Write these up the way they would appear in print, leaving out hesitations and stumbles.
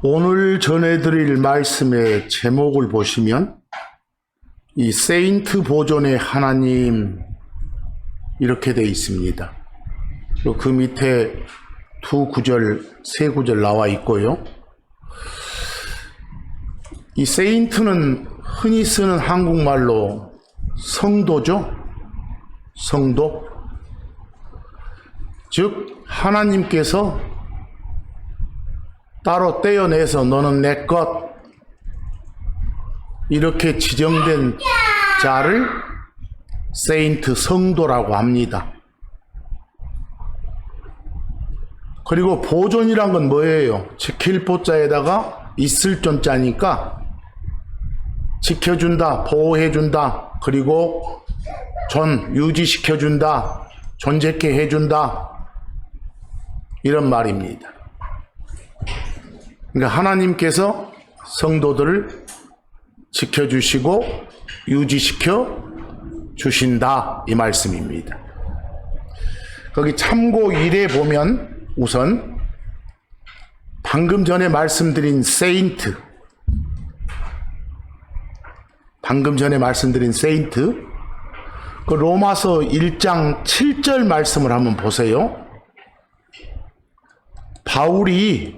오늘 전해드릴 말씀의 제목을 보시면 이 세인트 보존의 하나님 이렇게 되어 있습니다. 그 밑에 두 구절, 세 구절 나와 있고요. 이 세인트는 흔히 쓰는 한국말로 성도죠. 성도. 즉 하나님께서 따로 떼어내서 너는 내 것 이렇게 지정된 자를 세인트 성도라고 합니다. 그리고 보존이란 건 뭐예요? 지킬 보자에다가 있을 존자니까 지켜준다, 보호해준다, 그리고 유지시켜준다, 존재케 해준다, 이런 말입니다. 그러니까 하나님께서 성도들을 지켜주시고 유지시켜 주신다, 이 말씀입니다. 거기 참고 1에 보면 우선 방금 전에 말씀드린 세인트, 그 로마서 1장 7절 말씀을 한번 보세요. 바울이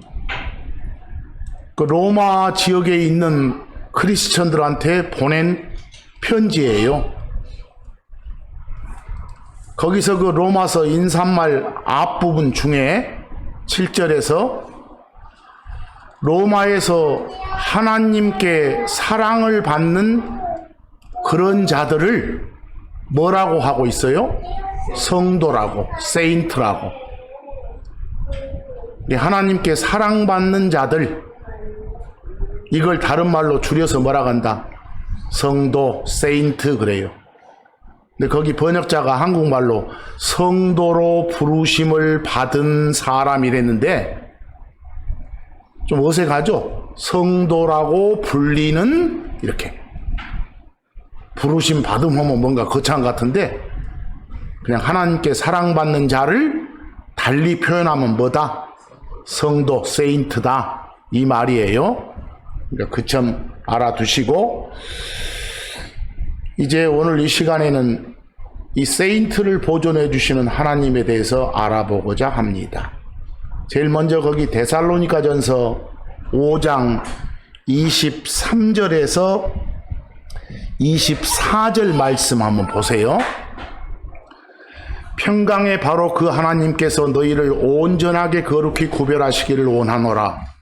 그 로마 지역에 있는 크리스천들한테 보낸 편지예요. 거기서 그 로마서 인사말 앞부분 중에 7절에서 로마에서 하나님께 사랑을 받는 그런 자들을 뭐라고 하고 있어요? 성도라고, 세인트라고. 하나님께 사랑받는 자들, 이걸 다른 말로 줄여서 뭐라고 한다? 성도, 세인트 그래요. 근데 거기 번역자가 한국말로 성도로 부르심을 받은 사람이랬는데 좀 어색하죠? 성도라고 불리는, 이렇게 부르심 받음 하면 뭔가 거창한 것 같은데 그냥 하나님께 사랑받는 자를 달리 표현하면 뭐다? 성도, 세인트다, 이 말이에요. 그러니까 그 점 알아두시고, 이제 오늘 이 시간에는 이 세인트를 보존해 주시는 하나님에 대해서 알아보고자 합니다. 제일 먼저 거기 데살로니가전서 5장 23절에서 24절 말씀 한번 보세요. 평강에 바로 그 하나님께서 너희를 온전하게 거룩히 구별하시기를 원하노라.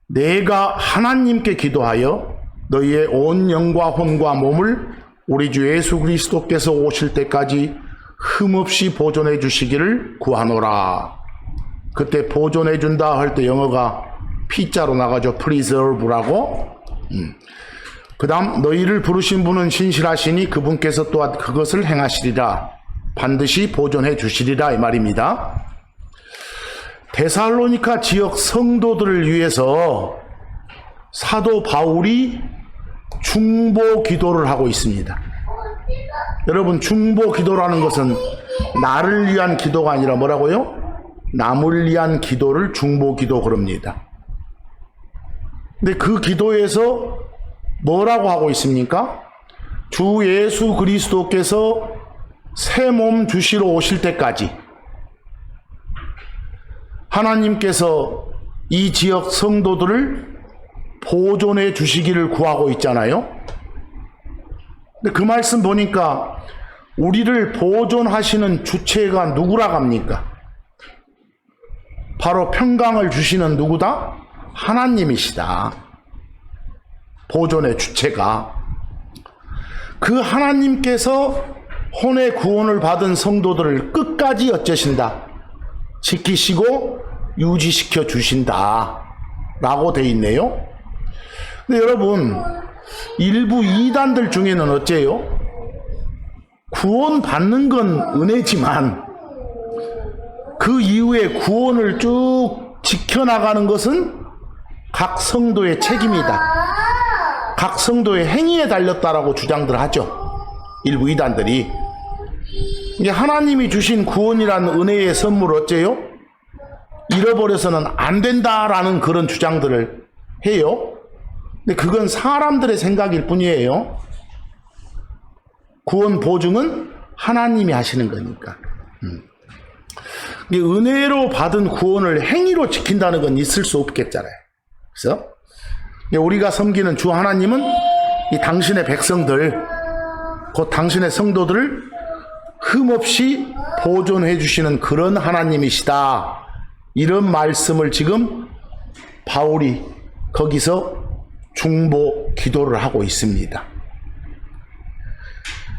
내가 하나님께 기도하여 너희의 온 영과 혼과 몸을 우리 주 예수 그리스도께서 오실 때까지 흠없이 보존해 주시기를 구하노라. 그때 보존해 준다 할 때 영어가 P자로 나가죠. preserve라고. 그 다음 너희를 부르신 분은 신실하시니 그분께서 또한 그것을 행하시리라. 반드시 보존해 주시리라, 이 말입니다. 데살로니가 지역 성도들을 위해서 사도 바울이 중보 기도를 하고 있습니다. 여러분, 중보 기도라는 것은 나를 위한 기도가 아니라 뭐라고요? 남을 위한 기도를 중보 기도 그럽니다. 근데 그 기도에서 뭐라고 하고 있습니까? 주 예수 그리스도께서 새 몸 주시러 오실 때까지 하나님께서 이 지역 성도들을 보존해 주시기를 구하고 있잖아요. 근데 그 말씀 보니까 우리를 보존하시는 주체가 누구라고 합니까? 바로 평강을 주시는 누구다? 하나님이시다. 보존의 주체가. 그 하나님께서 혼의 구원을 받은 성도들을 끝까지 어쩌신다? 지키시고 유지시켜 주신다 라고 돼 있네요. 근데 여러분, 일부 이단들 중에는 어째요? 구원 받는 건 은혜지만 그 이후에 구원을 쭉 지켜나가는 것은 각 성도의 책임이다, 각 성도의 행위에 달렸다라고 주장들 하죠. 일부 이단들이. 이게 하나님이 주신 구원이라는 은혜의 선물 어째요? 잃어버려서는 안 된다라는 그런 주장들을 해요. 근데 그건 사람들의 생각일 뿐이에요. 구원 보증은 하나님이 하시는 거니까. 은혜로 받은 구원을 행위로 지킨다는 건 있을 수 없겠잖아요. 그래서 우리가 섬기는 주 하나님은 이 당신의 백성들, 곧 당신의 성도들을 흠없이 보존해 주시는 그런 하나님이시다. 이런 말씀을 지금 바울이 거기서 중보 기도를 하고 있습니다.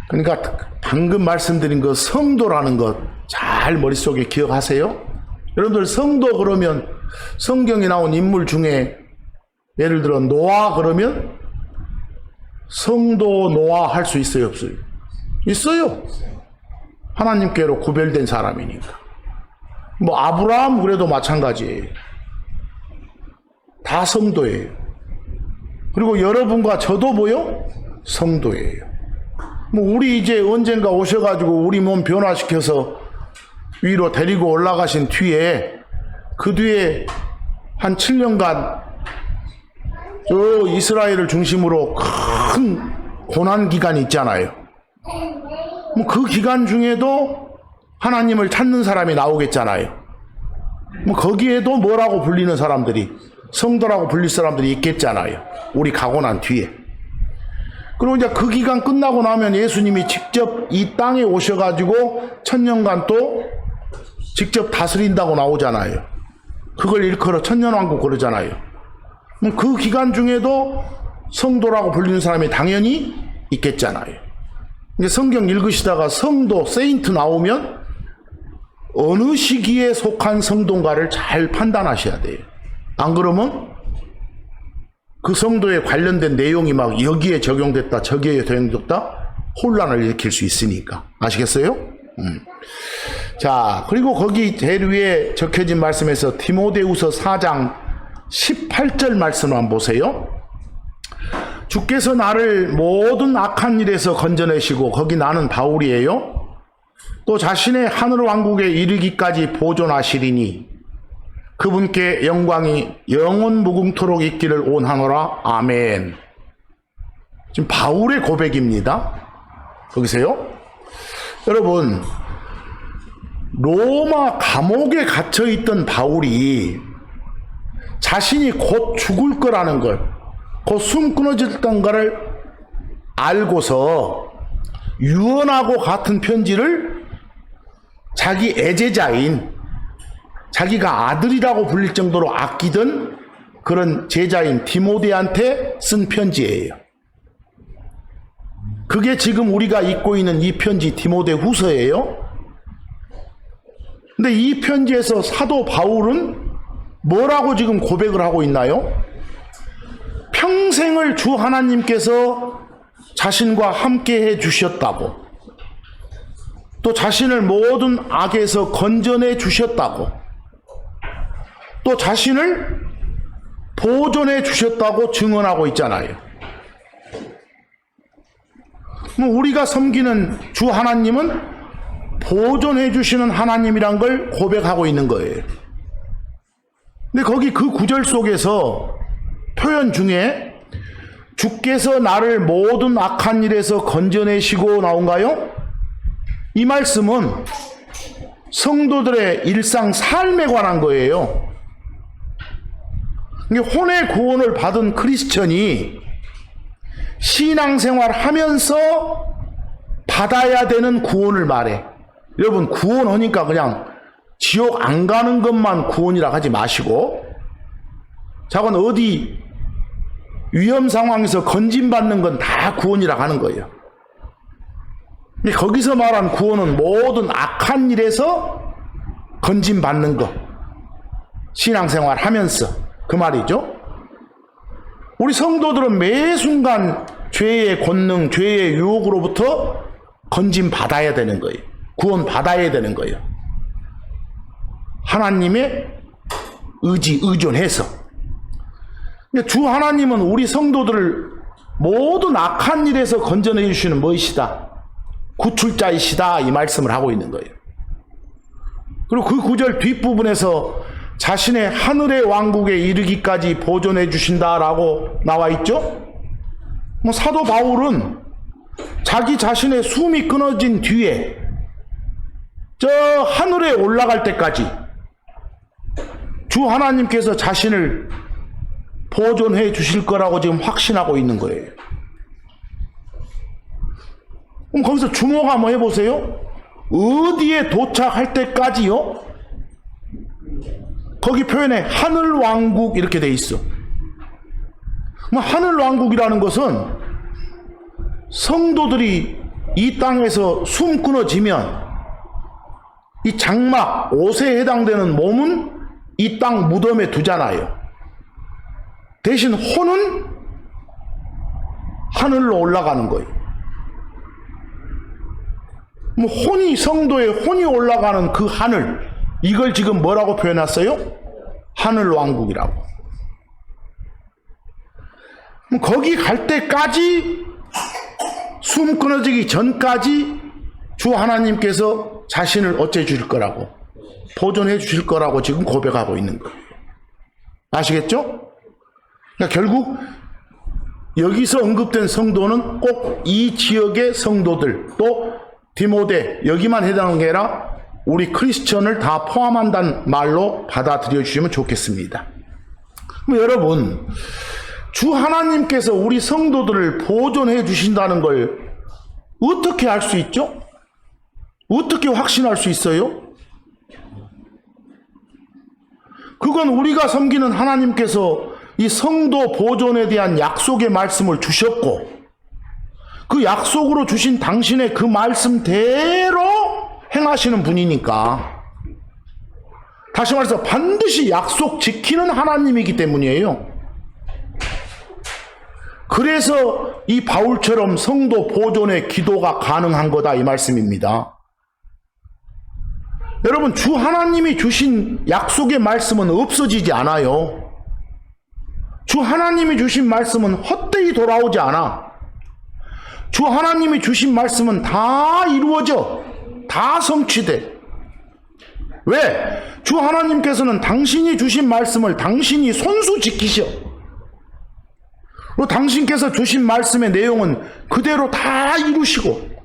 그러니까 방금 말씀드린 그 성도라는 것 잘 머릿속에 기억하세요? 여러분들 성도 그러면 성경에 나온 인물 중에 예를 들어 노아 그러면 성도 노아 할 수 있어요, 없어요? 있어요. 하나님께로 구별된 사람이니까. 뭐 아브라함 그래도 마찬가지예요. 다 성도예요. 그리고 여러분과 저도 뭐요? 성도예요. 뭐 우리 이제 언젠가 오셔가지고 우리 몸 변화시켜서 위로 데리고 올라가신 뒤에 그 뒤에 한 7년간 저 이스라엘을 중심으로 큰 고난 기간이 있잖아요. 뭐 그 기간 중에도 하나님을 찾는 사람이 나오겠잖아요. 뭐 거기에도 뭐라고 불리는 사람들이, 성도라고 불릴 사람들이 있겠잖아요. 우리 가고 난 뒤에. 그리고 이제 그 기간 끝나고 나면 예수님이 직접 이 땅에 오셔가지고 1000년간 또 직접 다스린다고 나오잖아요. 그걸 일컬어 천년왕국 그러잖아요. 그 기간 중에도 성도라고 불리는 사람이 당연히 있겠잖아요. 성경 읽으시다가 성도, 세인트 나오면 어느 시기에 속한 성도인가를 잘 판단하셔야 돼요. 안 그러면 그 성도에 관련된 내용이 막 여기에 적용됐다 저기에 적용됐다 혼란을 일으킬 수 있으니까. 아시겠어요? 자, 그리고 거기 제일 위에 적혀진 말씀에서 디모데후서 4장 18절 말씀을 한번 보세요. 주께서 나를 모든 악한 일에서 건져내시고, 거기 나는 바울이에요. 또 자신의 하늘 왕국에 이르기까지 보존하시리니 그분께 영광이 영원 무궁토록 있기를 원하노라. 아멘. 지금 바울의 고백입니다. 거기세요. 여러분, 로마 감옥에 갇혀있던 바울이 자신이 곧 죽을 거라는 걸, 곧 숨 끊어졌던 것을 알고서 유언하고 같은 편지를 자기 애제자인, 자기가 아들이라고 불릴 정도로 아끼던 그런 제자인 디모데한테 쓴 편지예요. 그게 지금 우리가 읽고 있는 이 편지 디모데 후서예요. 근데 이 편지에서 사도 바울은 뭐라고 지금 고백을 하고 있나요? 평생을 주 하나님께서 자신과 함께 해 주셨다고, 또 자신을 모든 악에서 건져내 주셨다고, 또 자신을 보존해 주셨다고 증언하고 있잖아요. 우리가 섬기는 주 하나님은 보존해 주시는 하나님이란 걸 고백하고 있는 거예요. 근데 거기 그 구절 속에서 표현 중에 주께서 나를 모든 악한 일에서 건져내시고 나온가요? 이 말씀은 성도들의 일상 삶에 관한 거예요. 혼의 구원을 받은 크리스천이 신앙생활 하면서 받아야 되는 구원을 말해. 여러분, 구원하니까 그냥 지옥 안 가는 것만 구원이라 하지 마시고, 자건 어디 위험 상황에서 건진받는 건 다 구원이라 하는 거예요. 근데 거기서 말한 구원은 모든 악한 일에서 건진받는 것, 신앙생활 하면서, 그 말이죠. 우리 성도들은 매 순간 죄의 권능, 죄의 유혹으로부터 건진받아야 되는 거예요. 구원받아야 되는 거예요. 하나님의 의존해서. 주 하나님은 우리 성도들을 모든 악한 일에서 건져내 주시는 무엇이다? 구출자이시다. 이 말씀을 하고 있는 거예요. 그리고 그 구절 뒷부분에서 자신의 하늘의 왕국에 이르기까지 보존해 주신다라고 나와 있죠? 사도 바울은 자기 자신의 숨이 끊어진 뒤에 저 하늘에 올라갈 때까지 주 하나님께서 자신을 보존해 주실 거라고 지금 확신하고 있는 거예요. 그럼 거기서 주목 한번 해보세요. 어디에 도착할 때까지요? 거기 표현에 하늘왕국 이렇게 돼 있어. 하늘왕국이라는 것은 성도들이 이 땅에서 숨 끊어지면 이 장막, 옷에 해당되는 몸은 이 땅 무덤에 두잖아요. 대신 혼은 하늘로 올라가는 거예요. 혼이, 성도의 혼이 올라가는 그 하늘, 이걸 지금 뭐라고 표현했어요? 하늘왕국이라고. 거기 갈 때까지, 숨 끊어지기 전까지 주 하나님께서 자신을 어째 주실 거라고, 보존해 주실 거라고 지금 고백하고 있는 거예요. 아시겠죠? 그러니까 결국 여기서 언급된 성도는 꼭 이 지역의 성도들, 또 디모데, 여기만 해당하는 게 아니라 우리 크리스천을 다 포함한다는 말로 받아들여 주시면 좋겠습니다. 그럼 여러분, 주 하나님께서 우리 성도들을 보존해 주신다는 걸 어떻게 알 수 있죠? 어떻게 확신할 수 있어요? 그건 우리가 섬기는 하나님께서 이 성도 보존에 대한 약속의 말씀을 주셨고, 그 약속으로 주신 당신의 그 말씀대로 행하시는 분이니까, 다시 말해서 반드시 약속 지키는 하나님이기 때문이에요. 그래서 이 바울처럼 성도 보존의 기도가 가능한 거다, 이 말씀입니다. 여러분, 주 하나님이 주신 약속의 말씀은 없어지지 않아요. 주 하나님이 주신 말씀은 헛되이 돌아오지 않아. 주 하나님이 주신 말씀은 다 이루어져. 다 성취돼. 왜? 주 하나님께서는 당신이 주신 말씀을 당신이 손수 지키셔. 그리고 당신께서 주신 말씀의 내용은 그대로 다 이루시고,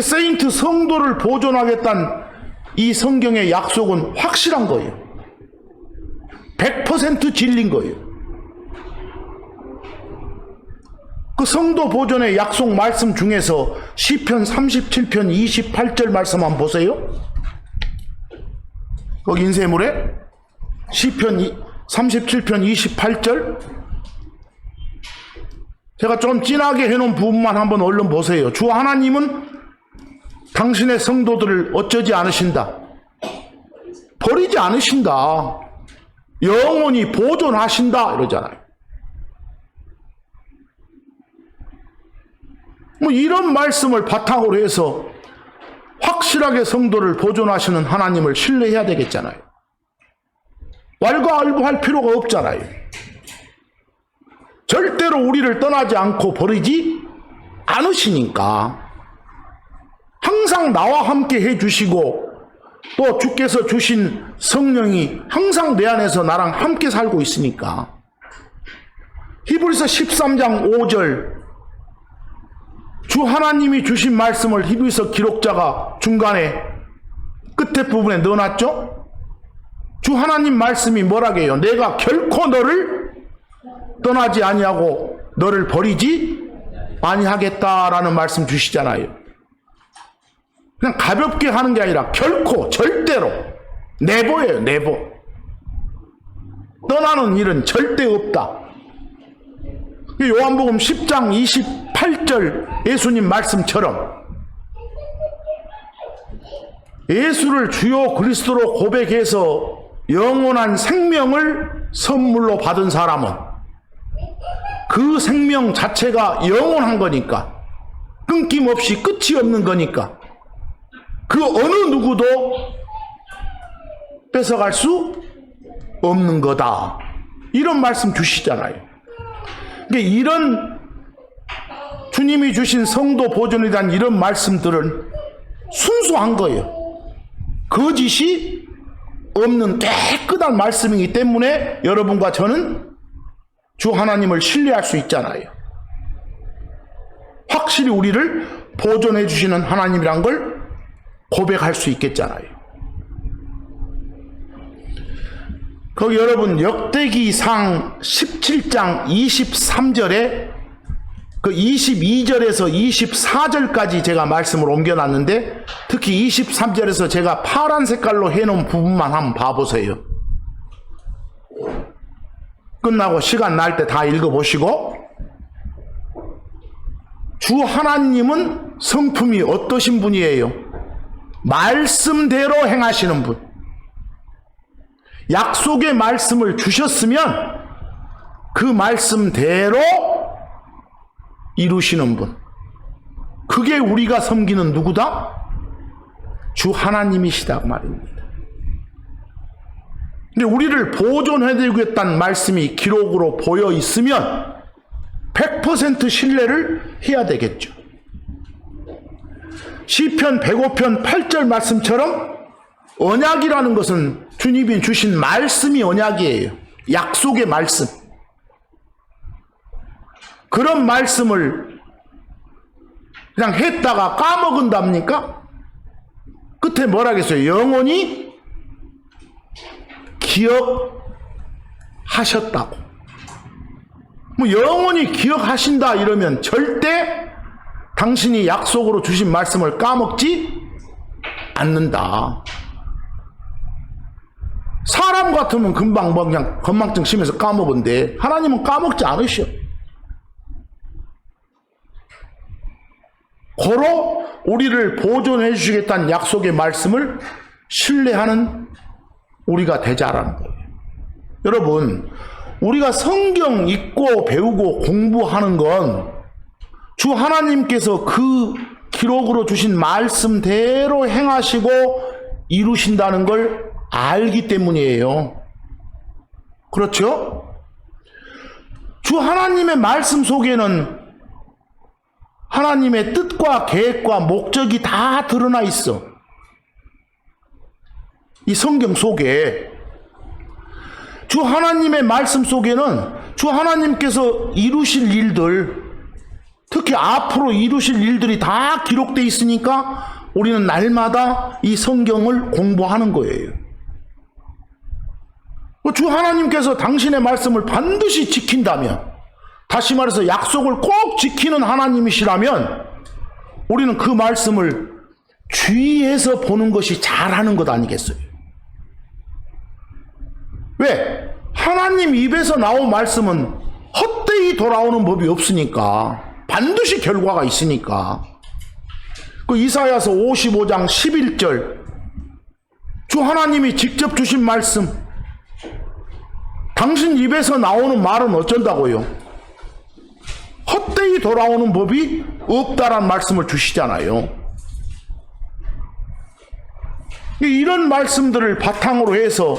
세인트 성도를 보존하겠다는 이 성경의 약속은 확실한 거예요. 100% 진리인 거예요. 그 성도 보존의 약속 말씀 중에서 시편 37편 28절 말씀 한번 보세요. 거기 인쇄물에 시편 37편 28절, 제가 좀 진하게 해놓은 부분만 한번 얼른 보세요. 주 하나님은 당신의 성도들을 어쩌지 않으신다. 버리지 않으신다. 영원히 보존하신다 이러잖아요. 이런 말씀을 바탕으로 해서 확실하게 성도를 보존하시는 하나님을 신뢰해야 되겠잖아요. 왈가왈부할 필요가 없잖아요. 절대로 우리를 떠나지 않고 버리지 않으시니까 항상 나와 함께 해주시고, 또 주께서 주신 성령이 항상 내 안에서 나랑 함께 살고 있으니까. 히브리서 13장 5절, 주 하나님이 주신 말씀을 히브리서 기록자가 중간에 끝에 부분에 넣어놨죠? 주 하나님 말씀이 뭐라게요? 내가 결코 너를 떠나지 아니하고 너를 버리지 아니하겠다라는 말씀 주시잖아요. 그냥 가볍게 하는 게 아니라 결코, 절대로, 네버예요, 네버. 떠나는 일은 절대 없다. 요한복음 10장 28절 예수님 말씀처럼 예수를 주요 그리스도로 고백해서 영원한 생명을 선물로 받은 사람은 그 생명 자체가 영원한 거니까, 끊김없이 끝이 없는 거니까 그 어느 누구도 뺏어갈 수 없는 거다. 이런 말씀 주시잖아요. 그러니까 이런 주님이 주신 성도 보존에 대한 이런 말씀들은 순수한 거예요. 거짓이 없는 깨끗한 말씀이기 때문에 여러분과 저는 주 하나님을 신뢰할 수 있잖아요. 확실히 우리를 보존해 주시는 하나님이란 걸 고백할 수 있겠잖아요. 거기 여러분 역대기상 17장 23절에 그 22절에서 24절까지 제가 말씀을 옮겨놨는데 특히 23절에서 제가 파란 색깔로 해놓은 부분만 한번 봐보세요. 끝나고 시간 날 때 다 읽어보시고, 주 하나님은 성품이 어떠신 분이에요? 말씀대로 행하시는 분. 약속의 말씀을 주셨으면 그 말씀대로 이루시는 분. 그게 우리가 섬기는 누구다? 주 하나님이시다 말입니다. 근데 우리를 보존해드리겠다는 말씀이 기록으로 보여 있으면 100% 신뢰를 해야 되겠죠. 시편 105편 8절 말씀처럼 언약이라는 것은 주님이 주신 말씀이 언약이에요. 약속의 말씀. 그런 말씀을 그냥 했다가 까먹은답니까? 끝에 뭐라겠어요? 영원히 기억하셨다고. 뭐 영원히 기억하신다 이러면 절대 당신이 약속으로 주신 말씀을 까먹지 않는다. 사람 같으면 금방 뭐 그냥 건망증 심해서 까먹은데 하나님은 까먹지 않으셔. 고로 우리를 보존해 주시겠다는 약속의 말씀을 신뢰하는 우리가 되자라는 거예요. 여러분, 우리가 성경 읽고 배우고 공부하는 건 주 하나님께서 그 기록으로 주신 말씀대로 행하시고 이루신다는 걸 알기 때문이에요. 그렇죠? 주 하나님의 말씀 속에는 하나님의 뜻과 계획과 목적이 다 드러나 있어. 이 성경 속에 주 하나님의 말씀 속에는 주 하나님께서 이루실 일들, 특히 앞으로 이루실 일들이 다 기록되어 있으니까 우리는 날마다 이 성경을 공부하는 거예요. 주 하나님께서 당신의 말씀을 반드시 지킨다면, 다시 말해서 약속을 꼭 지키는 하나님이시라면 우리는 그 말씀을 주의해서 보는 것이 잘하는 것 아니겠어요? 왜? 하나님 입에서 나온 말씀은 헛되이 돌아오는 법이 없으니까, 반드시 결과가 있으니까. 그 이사야서 55장 11절, 주 하나님이 직접 주신 말씀, 당신 입에서 나오는 말은 어쩐다고요? 헛되이 돌아오는 법이 없다란 말씀을 주시잖아요. 이런 말씀들을 바탕으로 해서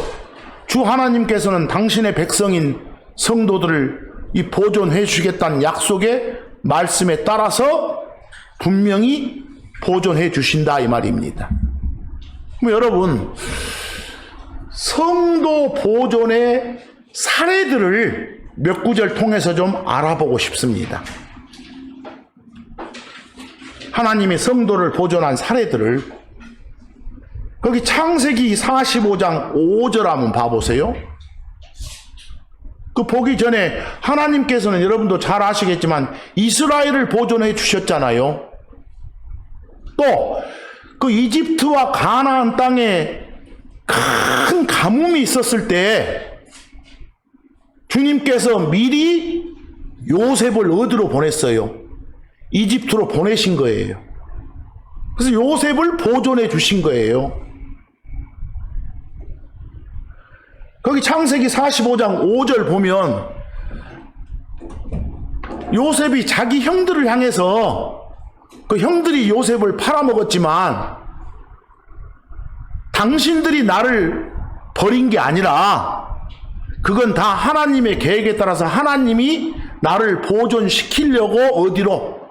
주 하나님께서는 당신의 백성인 성도들을 이 보존해 주시겠다는 약속의 말씀에 따라서 분명히 보존해 주신다 이 말입니다. 그럼 여러분, 성도 보존의 사례들을 몇 구절 통해서 좀 알아보고 싶습니다. 하나님의 성도를 보존한 사례들을, 거기 창세기 45장 5절 한번 봐보세요. 그 보기 전에 하나님께서는 여러분도 잘 아시겠지만 이스라엘을 보존해 주셨잖아요. 또 그 이집트와 가나안 땅에 큰 가뭄이 있었을 때 주님께서 미리 요셉을 어디로 보냈어요? 이집트로 보내신 거예요. 그래서 요셉을 보존해 주신 거예요. 거기 창세기 45장 5절 보면 요셉이 자기 형들을 향해서, 그 형들이 요셉을 팔아먹었지만 당신들이 나를 버린 게 아니라 그건 다 하나님의 계획에 따라서 하나님이 나를 보존시키려고 어디로?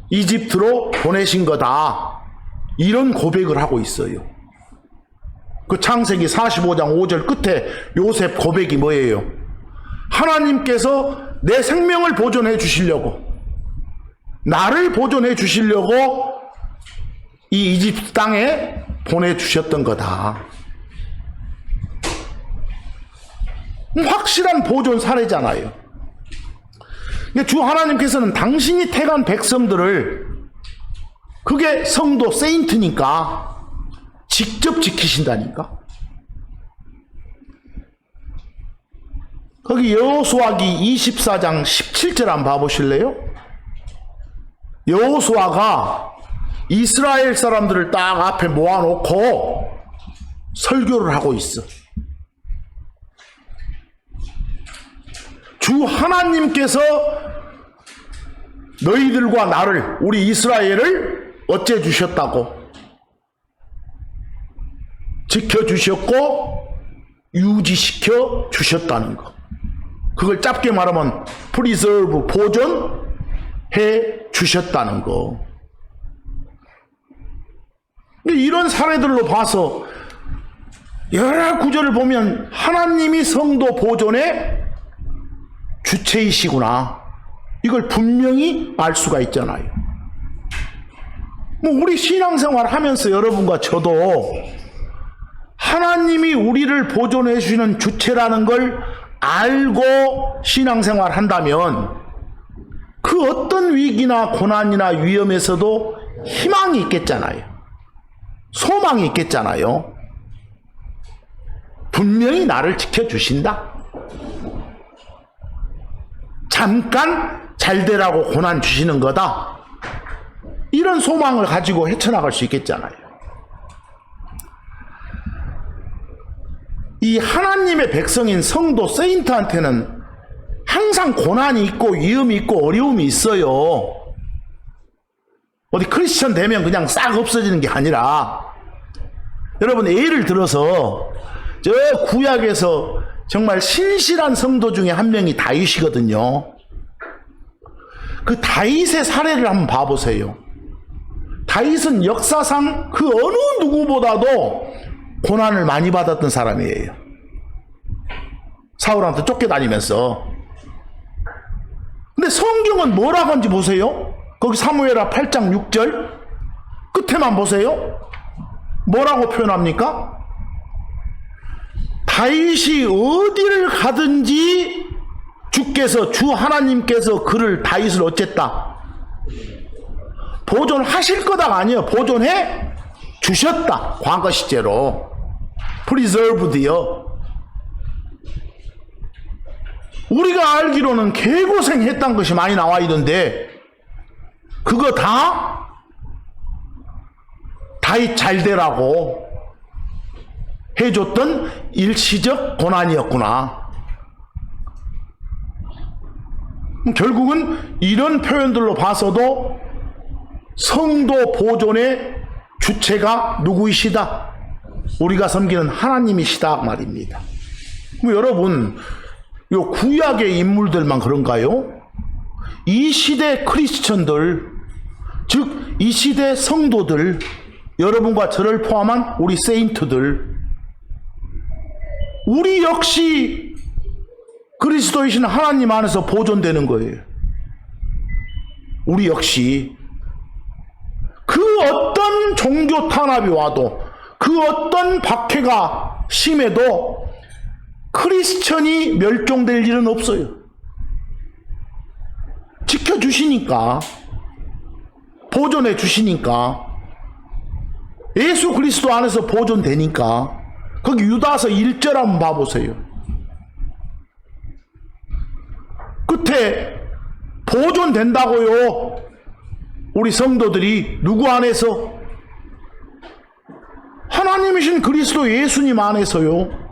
이집트로 보내신 거다. 이런 고백을 하고 있어요. 그 창세기 45장 5절 끝에 요셉 고백이 뭐예요? 하나님께서 내 생명을 보존해 주시려고, 나를 보존해 주시려고 이 이집트 땅에 보내주셨던 거다. 확실한 보존 사례잖아요. 주 하나님께서는 당신이 택한 백성들을, 그게 성도 세인트니까 직접 지키신다니까. 거기 여호수아기 24장 17절 한번 봐보실래요? 여호수아가 이스라엘 사람들을 딱 앞에 모아놓고 설교를 하고 있어. 주 하나님께서 너희들과 나를, 우리 이스라엘을 어째 주셨다고? 지켜주셨고 유지시켜 주셨다는 거. 그걸 짧게 말하면 preserve, 보존해 주셨다는 거. 이런 사례들로 봐서 여러 구절을 보면 하나님이 성도 보존의 주체이시구나, 이걸 분명히 알 수가 있잖아요. 우리 신앙생활 하면서 여러분과 저도 하나님이 우리를 보존해 주시는 주체라는 걸 알고 신앙생활 한다면 그 어떤 위기나 고난이나 위험에서도 희망이 있겠잖아요. 소망이 있겠잖아요. 분명히 나를 지켜주신다. 잠깐 잘 되라고 고난 주시는 거다. 이런 소망을 가지고 헤쳐나갈 수 있겠잖아요. 이 하나님의 백성인 성도 세인트한테는 항상 고난이 있고 위험이 있고 어려움이 있어요. 어디 크리스천 되면 그냥 싹 없어지는 게 아니라, 여러분 예를 들어서 저 구약에서 정말 신실한 성도 중에 한 명이 다윗이거든요. 그 다윗의 사례를 한번 봐보세요. 다윗은 역사상 그 어느 누구보다도 고난을 많이 받았던 사람이에요. 사울한테 쫓겨다니면서. 근데 성경은 뭐라고 하는지 보세요. 거기 사무엘하 8장 6절 끝에만 보세요. 뭐라고 표현합니까? 다윗이 어디를 가든지 주께서, 주 하나님께서 그를, 다윗을 어쨌다? 보존하실 거다가 아니에요. 보존해 주셨다. 과거 시제로. preserved요. 우리가 알기로는 개고생했던 것이 많이 나와 있는데 그거 다 다윗 잘 되라고 해줬던 일시적 고난이었구나. 결국은 이런 표현들로 봐서도 성도 보존의 주체가 누구이시다? 우리가 섬기는 하나님이시다 말입니다. 여러분, 요 구약의 인물들만 그런가요? 이 시대 크리스천들, 즉 이 시대 성도들, 여러분과 저를 포함한 우리 세인트들, 우리 역시 그리스도이신 하나님 안에서 보존되는 거예요. 우리 역시 그 어떤 종교 탄압이 와도, 그 어떤 박해가 심해도 크리스천이 멸종될 일은 없어요. 지켜주시니까, 보존해 주시니까, 예수 그리스도 안에서 보존되니까. 거기 유다서 1절 한번 봐보세요. 끝에 보존된다고요. 우리 성도들이 누구 안에서? 하나님이신 그리스도 예수님 안에서요.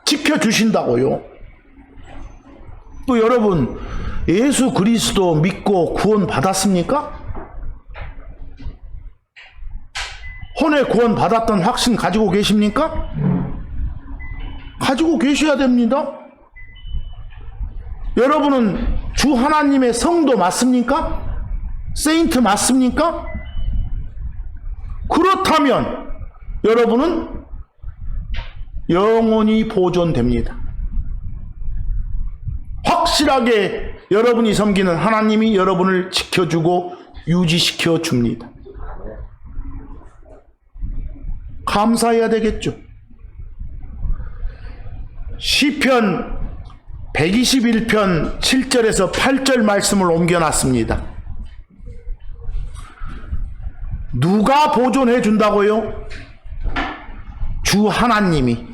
지켜주신다고요. 또 여러분, 예수 그리스도 믿고 구원 받았습니까? 혼의 구원 받았던 확신 가지고 계십니까? 가지고 계셔야 됩니다. 여러분은 주 하나님의 성도 맞습니까? 세인트 맞습니까? 그렇다면 여러분은 영원히 보존됩니다. 확실하게 여러분이 섬기는 하나님이 여러분을 지켜주고 유지시켜 줍니다. 감사해야 되겠죠. 시편 121편 7절에서 8절 말씀을 옮겨놨습니다. 누가 보존해 준다고요? 주 하나님이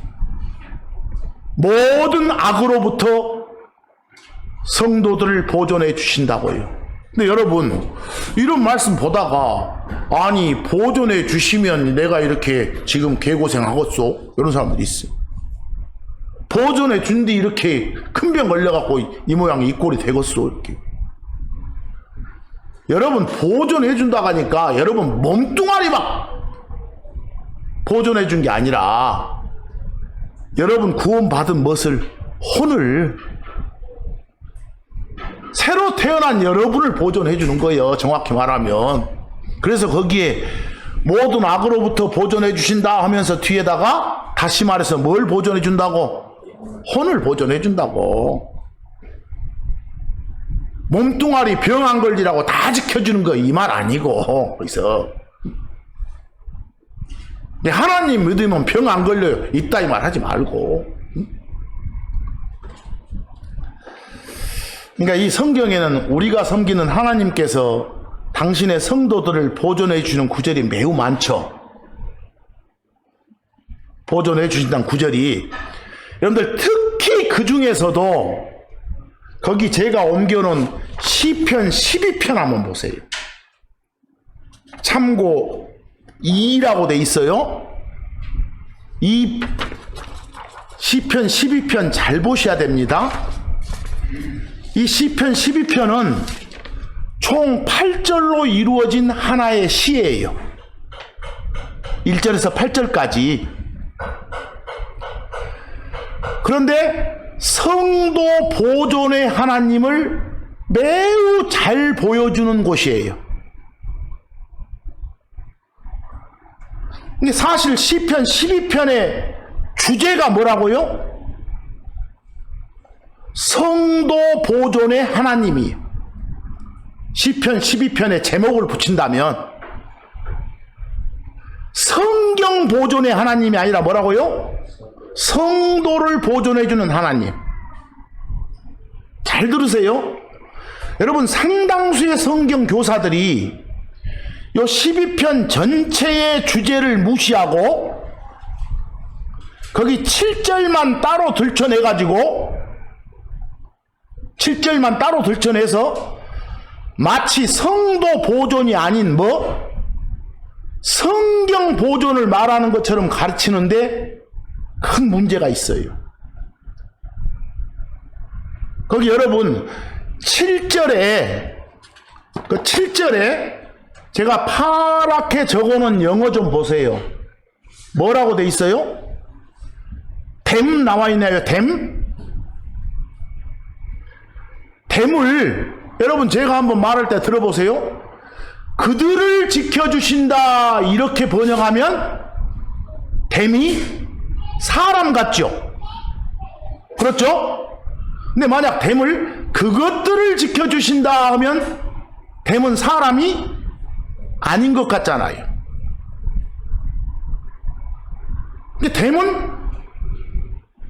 모든 악으로부터 성도들을 보존해 주신다고요. 근데 여러분, 이런 말씀 보다가 아니 보존해 주시면 내가 이렇게 지금 개고생하겠소? 이런 사람들이 있어요. 보존해 준뒤 이렇게 큰 병 걸려갖고 이 모양 이 꼴이 되겠소? 이렇게. 여러분 보존해 준다고 하니까 여러분 몸뚱아리 막 보존해 준 게 아니라 여러분 구원받은 것을 혼을 새로 태어난 여러분을 보존해 주는 거예요. 정확히 말하면. 그래서 거기에 모든 악으로부터 보존해 주신다 하면서 뒤에다가 다시 말해서 뭘 보존해 준다고? 혼을 보존해 준다고. 몸뚱아리 병 안 걸리라고 다 지켜주는 거 이 말 아니고. 그래서 하나님 믿으면 병 안 걸려요. 이따 이 말 하지 말고. 그러니까 이 성경에는 우리가 섬기는 하나님께서 당신의 성도들을 보존해 주는 구절이 매우 많죠. 보존해 주신다는 구절이. 여러분들 특히 그 중에서도 거기 제가 옮겨놓은 시편 12편 한번 보세요. 참고 2라고 돼 있어요. 이 시편 12편 잘 보셔야 됩니다. 이 시편 12편은 총 8절로 이루어진 하나의 시예요. 1절에서 8절까지. 그런데 성도 보존의 하나님을 매우 잘 보여주는 곳이에요. 근데 사실 시편 12편의 주제가 뭐라고요? 성도 보존의 하나님이에요. 시편 12편의 제목을 붙인다면 성경 보존의 하나님이 아니라 뭐라고요? 성도를 보존해주는 하나님. 잘 들으세요. 여러분 상당수의 성경 교사들이 요 12편 전체의 주제를 무시하고 거기 7절만 따로 들춰내가지고 7절만 따로 들춰내서 마치 성도 보존이 아닌 성경 보존을 말하는 것처럼 가르치는데 큰 문제가 있어요. 거기 여러분 7절에 그 7절에 제가 파랗게 적어놓은 영어 좀 보세요. 뭐라고 돼 있어요? 댐 나와 있나요? 댐을 여러분 제가 한번 말할 때 들어보세요. 그들을 지켜주신다 이렇게 번역하면 댐이 사람 같죠? 그렇죠? 근데 만약 댐을 그것들을 지켜주신다 하면 댐은 사람이 아닌 것 같잖아요. 근데 댐은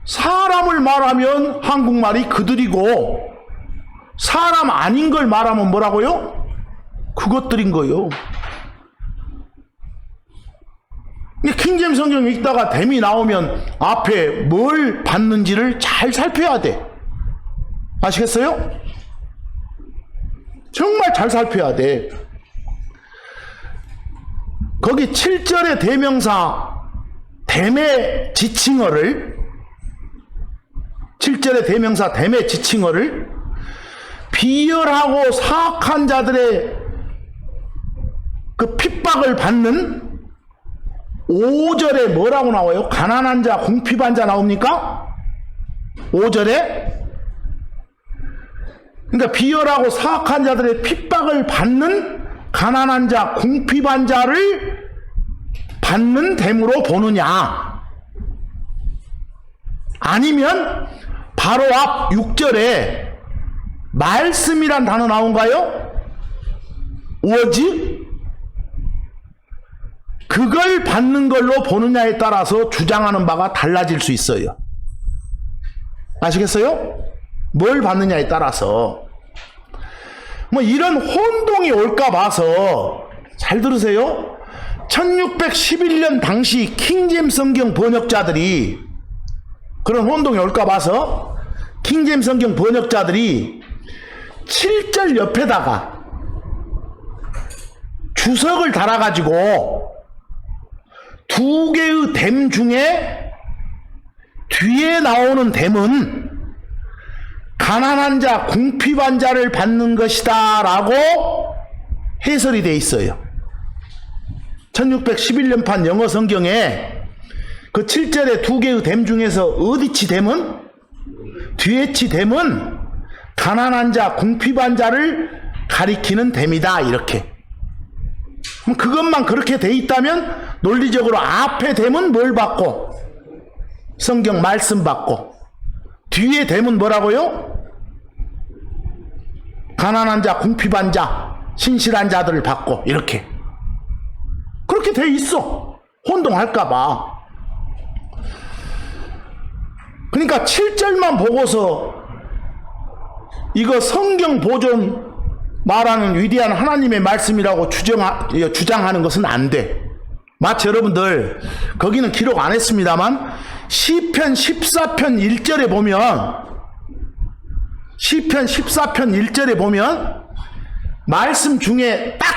사람을 말하면 한국말이 그들이고 사람 아닌 걸 말하면 뭐라고요? 그것들인 거예요. 킹제임스 성경 읽다가 댐이 나오면 앞에 뭘 받는지를 잘 살펴야 돼. 아시겠어요? 정말 잘 살펴야 돼. 거기 7절의 대명사 댐의 지칭어를 7절의 대명사 댐의 지칭어를 비열하고 사악한 자들의 그 핍박을 받는 5절에 뭐라고 나와요? 가난한 자, 궁핍한 자 나옵니까? 5절에? 그러니까 비열하고 사악한 자들의 핍박을 받는 가난한 자, 궁핍한 자를 받는 됨으로 보느냐, 아니면 바로 앞 6절에 말씀이란 단어 나온가요? 워즈? 그걸 받는 걸로 보느냐에 따라서 주장하는 바가 달라질 수 있어요. 아시겠어요? 뭘 받느냐에 따라서. 뭐 이런 혼동이 올까 봐서, 잘 들으세요. 1611년 당시 킹제임스 성경 번역자들이, 그런 혼동이 올까 봐서 킹제임스 성경 번역자들이 7절 옆에다가 주석을 달아가지고 두 개의 됨 중에 뒤에 나오는 됨은 가난한 자, 궁핍한 자를 받는 것이다 라고 해설이 돼 있어요. 1611년판 영어 성경에 그 7절의 두 개의 됨 중에서 어디치 됨은, 뒤에치 됨은 가난한 자, 궁핍한 자를 가리키는 됨이다, 이렇게. 그럼 그것만 그렇게 돼 있다면 논리적으로 앞에 됨은 뭘 받고, 성경 말씀 받고, 뒤에 됨은 뭐라고요? 가난한 자, 궁핍한 자, 신실한 자들을 받고, 이렇게. 그렇게 돼 있어. 혼동할까봐. 그러니까 7절만 보고서 이거 성경 보존 말하는 위대한 하나님의 말씀이라고 주장하는 것은 안 돼. 마치 여러분들, 거기는 기록 안 했습니다만 시편 14편 1절에 보면, 시편 14편 1절에 보면 말씀 중에 딱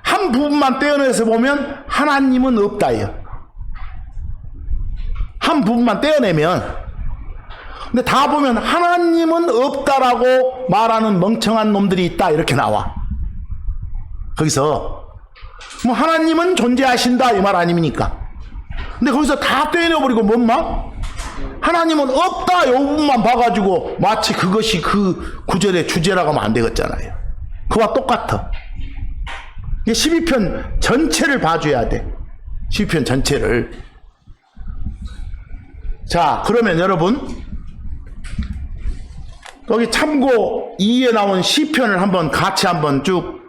한 부분만 떼어내서 보면 하나님은 없다요. 한 부분만 떼어내면. 근데 다 보면 하나님은 없다라고 말하는 멍청한 놈들이 있다, 이렇게 나와. 거기서 뭐 하나님은 존재하신다 이 말 아닙니까? 근데 거기서 다 떼어내버리고 뭔 말? 하나님은 없다 이 부분만 봐가지고 마치 그것이 그 구절의 주제라고 하면 안 되겠잖아요. 그와 똑같아. 12편 전체를 봐줘야 돼. 12편 전체를. 자, 그러면 여러분 여기 참고 2에 나온 시편을 한번 같이 한번 쭉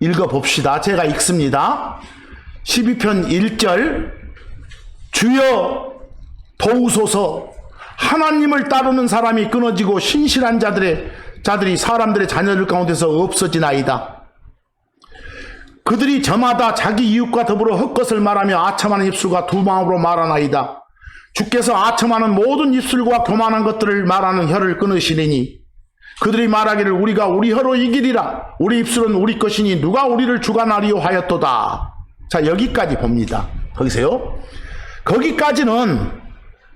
읽어봅시다. 제가 읽습니다. 12편 1절, 주여 도우소서. 하나님을 따르는 사람이 끊어지고 신실한 자들이 사람들의 자녀들 가운데서 없어지나이다. 그들이 저마다 자기 이웃과 더불어 헛것을 말하며 아첨하는 입술과 두 마음으로 말하나이다. 주께서 아첨하는 모든 입술과 교만한 것들을 말하는 혀를 끊으시리니 그들이 말하기를 우리가 우리 혀로 이기리라. 우리 입술은 우리 것이니 누가 우리를 주관하리요 하였도다. 자, 여기까지 봅니다. 거기서요. 거기까지는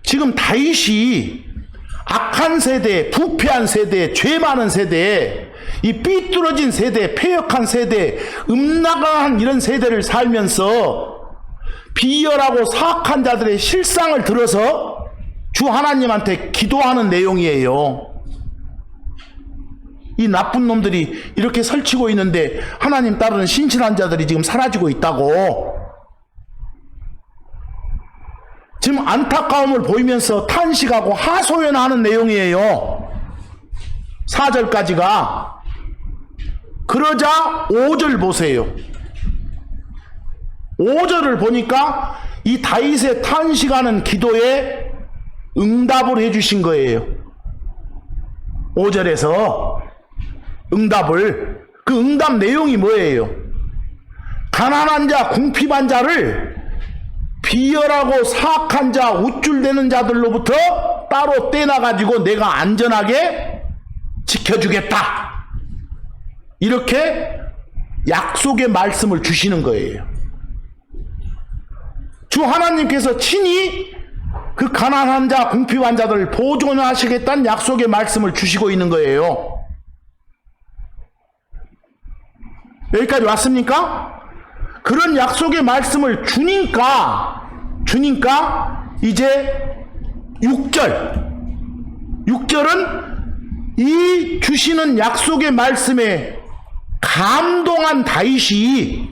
지금 다윗이 악한 세대, 부패한 세대, 죄 많은 세대, 이 삐뚤어진 세대, 패역한 세대, 음란한 이런 세대를 살면서 비열하고 사악한 자들의 실상을 들어서 주 하나님한테 기도하는 내용이에요. 이 나쁜 놈들이 이렇게 설치고 있는데 하나님 따르는 신실한 자들이 지금 사라지고 있다고. 지금 안타까움을 보이면서 탄식하고 하소연하는 내용이에요. 4절까지가. 그러자 5절 보세요. 5절을 보니까 이 다윗의 탄식하는 기도에 응답을 해주신 거예요. 5절에서 응답을, 그 응답 내용이 뭐예요? 가난한 자, 궁핍한 자를 비열하고 사악한 자, 우쭐대는 자들로부터 따로 떼나가지고 내가 안전하게 지켜주겠다. 이렇게 약속의 말씀을 주시는 거예요. 주 하나님께서 친히 그 가난한 자, 궁핍한 자들을 보존하시겠다는 약속의 말씀을 주시고 있는 거예요. 여기까지 왔습니까? 그런 약속의 말씀을 주니까 이제 6절은 이 주시는 약속의 말씀에 감동한 다윗이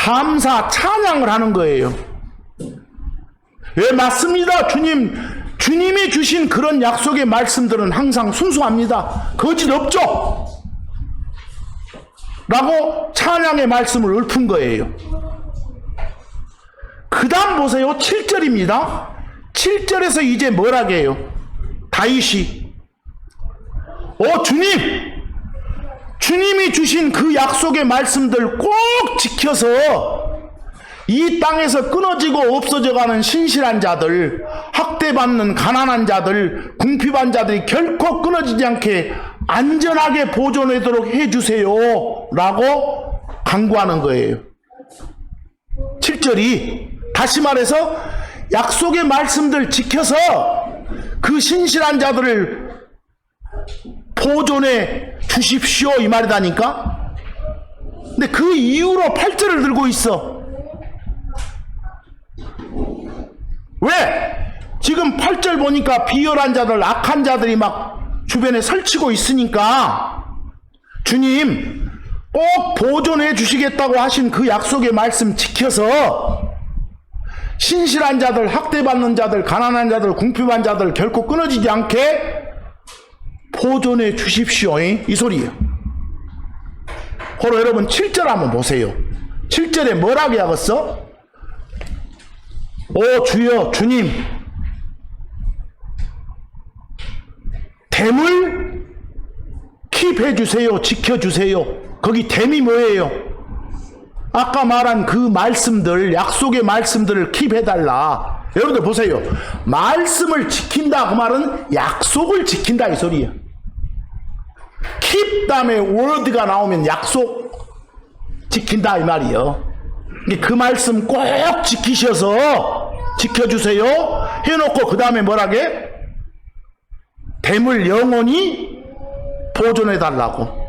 감사, 찬양을 하는 거예요. 예, 맞습니다. 주님이 주신 그런 약속의 말씀들은 항상 순수합니다. 거짓 없죠? 라고 찬양의 말씀을 읊은 거예요. 그 다음 보세요. 7절입니다. 7절에서 이제 뭐라고 해요? 다윗이 주님이 주신 그 약속의 말씀들 꼭 지켜서 이 땅에서 끊어지고 없어져가는 신실한 자들, 학대받는 가난한 자들, 궁핍한 자들이 결코 끊어지지 않게 안전하게 보존하도록 해주세요 라고 강구하는 거예요. 7절이 다시 말해서 약속의 말씀들 지켜서 그 신실한 자들을 보존해 주십시오 이 말이다니까. 근데 그 이유로 8절을 들고 있어. 왜? 지금 8절 보니까 비열한 자들, 악한 자들이 막 주변에 설치고 있으니까 주님 꼭 보존해 주시겠다고 하신 그 약속의 말씀 지켜서 신실한 자들, 학대받는 자들, 가난한 자들, 궁핍한 자들 결코 끊어지지 않게 보존해 주십시오 이 소리예요. 바로 여러분 7절 한번 보세요. 7절에 뭐라고 하겠어? 오 주여 주님 댐을 킵해 주세요. 지켜주세요. 거기 댐이 뭐예요? 아까 말한 그 말씀들, 약속의 말씀들을 킵해달라. 여러분들 보세요. 말씀을 지킨다 그 말은 약속을 지킨다 이 소리예요. 킵 다음에 word가 나오면 약속 지킨다 이 말이에요. 그 말씀 꼭 지키셔서 지켜주세요 해놓고 그 다음에 뭐라게? 댐을 영원히 보존해달라고.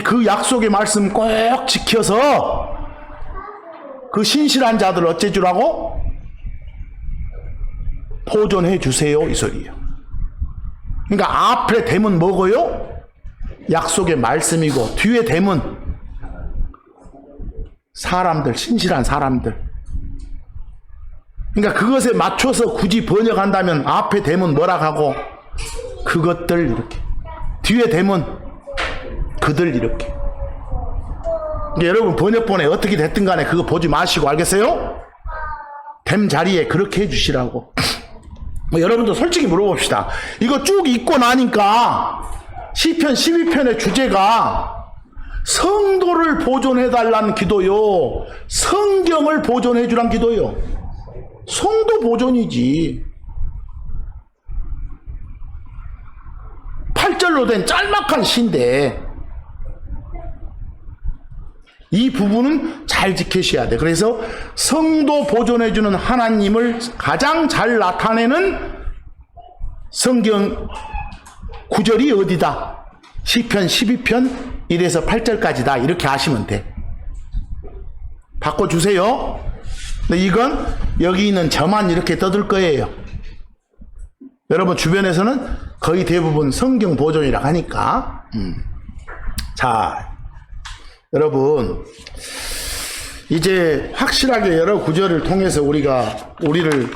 그 약속의 말씀 꼭 지켜서 그 신실한 자들 어째주라고? 보존해 주세요 이 소리예요. 그러니까 앞에 댐은 뭐고요? 약속의 말씀이고 뒤에 댐은 사람들, 신실한 사람들. 그러니까 그것에 맞춰서 굳이 번역한다면 앞에 댐은 뭐라 하고 그것들 이렇게, 뒤에 댐은 그들 이렇게. 그러니까 여러분 번역본에 어떻게 됐든 간에 그거 보지 마시고 알겠어요? 댐 자리에 그렇게 해주시라고. 여러분도 솔직히 물어봅시다. 이거 쭉 읽고 나니까 시편 12편의 주제가 성도를 보존해달라는 기도요, 성경을 보존해주란 기도요. 성도 보존이지. 8절로 된 짤막한 시인데 이 부분은 잘 지키셔야 돼. 그래서 성도 보존해주는 하나님을 가장 잘 나타내는 성경 구절이 어디다? 시편 12편 1에서 8절까지다. 이렇게 하시면 돼. 바꿔주세요. 근데 이건 여기 있는 저만 이렇게 떠들 거예요. 여러분 주변에서는 거의 대부분 성경 보존이라고 하니까. 자, 여러분 이제 확실하게 여러 구절을 통해서 우리를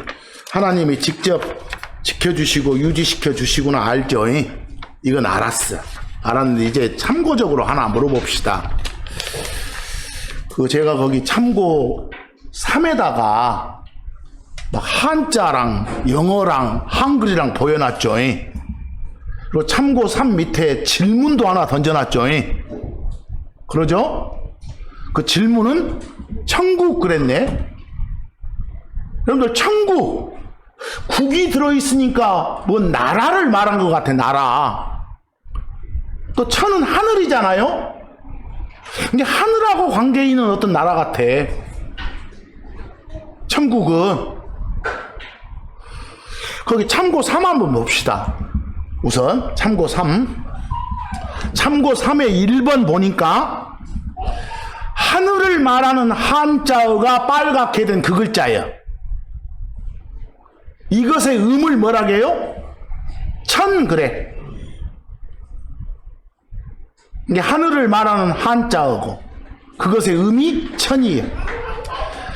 하나님이 직접 지켜주시고 유지시켜 주시구나 알죠? 이건 알았는데 이제 참고적으로 하나 물어봅시다. 제가 거기 참고 3에다가 막 한자랑 영어랑 한글이랑 보여놨죠. 그리고 참고 3 밑에 질문도 하나 던져놨죠. 그러죠? 그 질문은 천국 그랬네. 여러분들 천국, 국이 들어있으니까 뭔 나라를 말한 것 같아. 나라. 또 천은 하늘이잖아요. 근데 하늘하고 관계 있는 어떤 나라 같아. 천국은. 거기 참고 3 한번 봅시다. 우선 참고 3. 참고 3의 1번 보니까 하늘을 말하는 한자어가 빨갛게 된 그 글자예요. 이것의 음을 뭐라고 해요? 천 그래. 이게 하늘을 말하는 한자어고 그것의 의미 천이에요.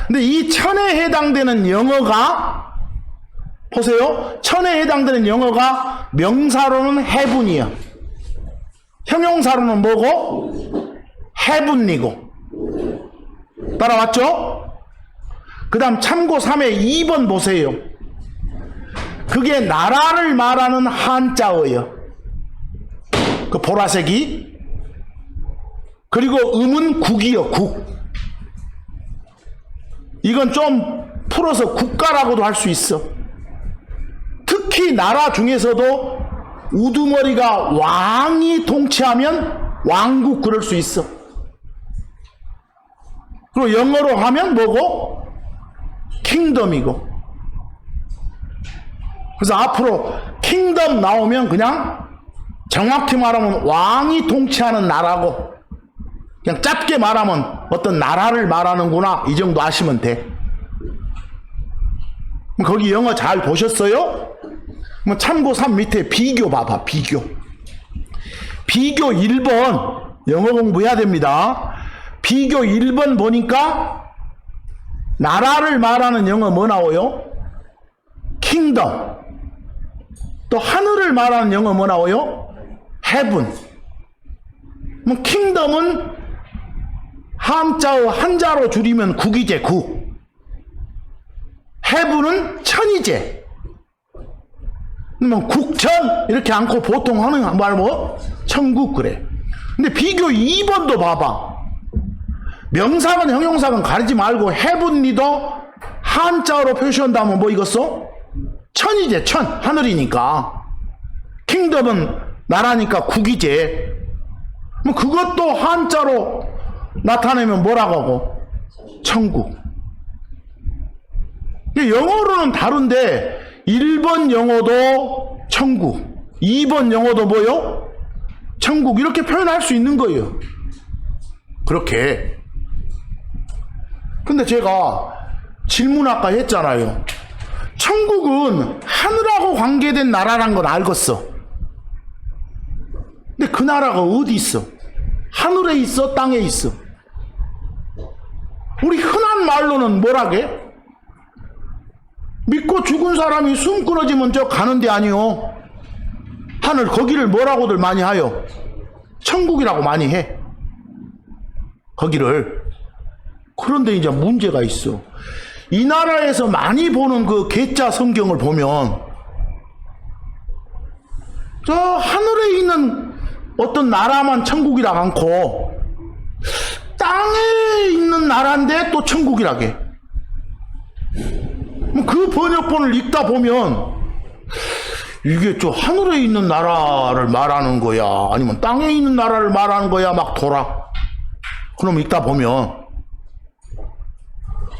근데 이 천에 해당되는 영어가 보세요. 천에 해당되는 영어가 명사로는 heaven이야. 형용사로는 뭐고? heaven이고. 따라왔죠? 그 다음 참고 3의 2번 보세요. 그게 나라를 말하는 한자어예요. 그 보라색이. 그리고 음은 국이요, 국. 이건 좀 풀어서 국가라고도 할 수 있어. 특히 나라 중에서도 우두머리가 왕이 통치하면 왕국 그럴 수 있어. 그리고 영어로 하면 뭐고? 킹덤이고. 그래서 앞으로 킹덤 나오면 그냥 정확히 말하면 왕이 통치하는 나라고, 그냥 짧게 말하면 어떤 나라를 말하는구나, 이 정도 아시면 돼. 거기 영어 잘 보셨어요? 참고 3 밑에 비교 봐봐. 비교 1번 영어 공부해야 됩니다. 비교 1번 보니까 나라를 말하는 영어 뭐 나와요? 킹덤. 또 하늘을 말하는 영어 뭐 나와요? heaven. 킹덤은 한자어 한자로 줄이면 국이제, 국. heaven은 천이제. 국천 이렇게 않고 보통 하는 말 뭐? 천국 그래. 근데 비교 2번도 봐봐. 명사건 형용사건 가리지 말고 heaven이도 한자어로 표시한다면 뭐 이것어? 천이제, 천. 하늘이니까. 킹덤은 나라니까 국이제. 그것도 한자로 나타내면 뭐라고 하고? 천국. 영어로는 다른데 1번 영어도 천국, 2번 영어도 뭐요? 천국. 이렇게 표현할 수 있는 거예요. 그렇게. 근데 제가 질문 아까 했잖아요. 천국은 하늘하고 관계된 나라란 건 알겠어. 근데 그 나라가 어디 있어? 하늘에 있어? 땅에 있어? 우리 흔한 말로는 뭐라게? 믿고 죽은 사람이 숨 끊어지면 저 가는 데 아니요. 하늘 거기를 뭐라고들 많이 하요? 천국이라고 많이 해. 거기를. 그런데 이제 문제가 있어. 이 나라에서 많이 보는 그 개짜 성경을 보면 저 하늘에 있는 어떤 나라만 천국이라 않고 땅에 있는 나라인데 또 천국이라게. 그 번역본을 읽다 보면 이게 저 하늘에 있는 나라를 말하는 거야, 아니면 땅에 있는 나라를 말하는 거야, 막 돌아. 그럼 읽다 보면.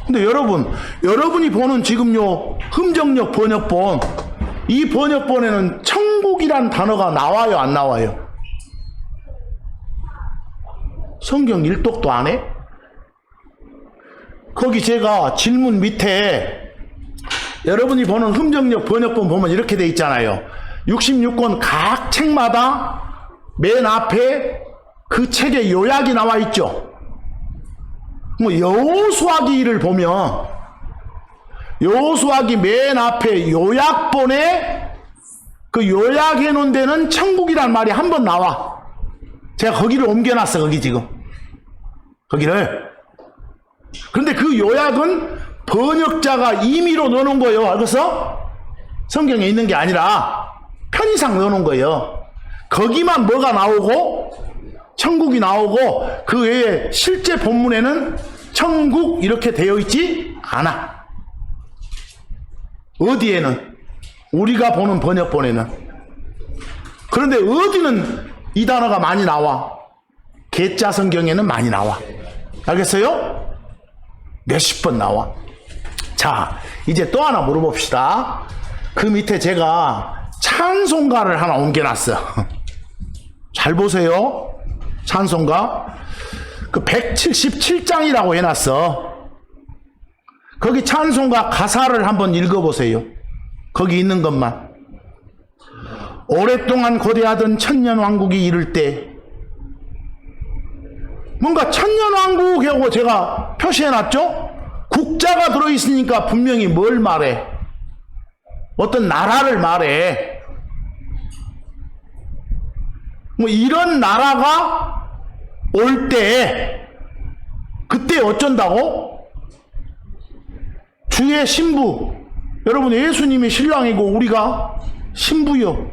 근데 여러분이 보는 지금 요 흠정역 번역본, 이 번역본에는 천국이란 단어가 나와요, 안 나와요? 성경 일독도 안 해? 거기 제가 질문 밑에 여러분이 보는 흠정역 번역본 보면 이렇게 돼 있잖아요. 66권 각 책마다 맨 앞에 그 책의 요약이 나와 있죠. 여호수아기를 보면 여호수아기 맨 앞에 요약본에 그 요약해 놓은 데는 천국이란 말이 한 번 나와. 제가 거기를 옮겨놨어. 거기 지금 거기를. 그런데 그 요약은 번역자가 임의로 넣어놓은 거예요. 알겠어? 성경에 있는 게 아니라 편의상 넣어놓은 거예요. 거기만 뭐가 나오고 천국이 나오고 그 외에 실제 본문에는 천국 이렇게 되어 있지 않아. 어디에는? 우리가 보는 번역본에는. 그런데 어디는 이 단어가 많이 나와? 개짜 성경에는 많이 나와. 알겠어요? 몇십 번 나와. 자, 이제 또 하나 물어봅시다. 그 밑에 제가 찬송가를 하나 옮겨놨어. 잘 보세요. 찬송가. 그 177장이라고 해놨어. 거기 찬송가 가사를 한번 읽어보세요. 거기 있는 것만. 오랫동안 고대하던 천년왕국이 이를 때 뭔가 천년왕국이라고 제가 표시해놨죠? 국자가 들어있으니까 분명히 뭘 말해? 어떤 나라를 말해. 뭐 이런 나라가 올 때, 그때 어쩐다고? 주의 신부. 여러분, 예수님이 신랑이고 우리가 신부요.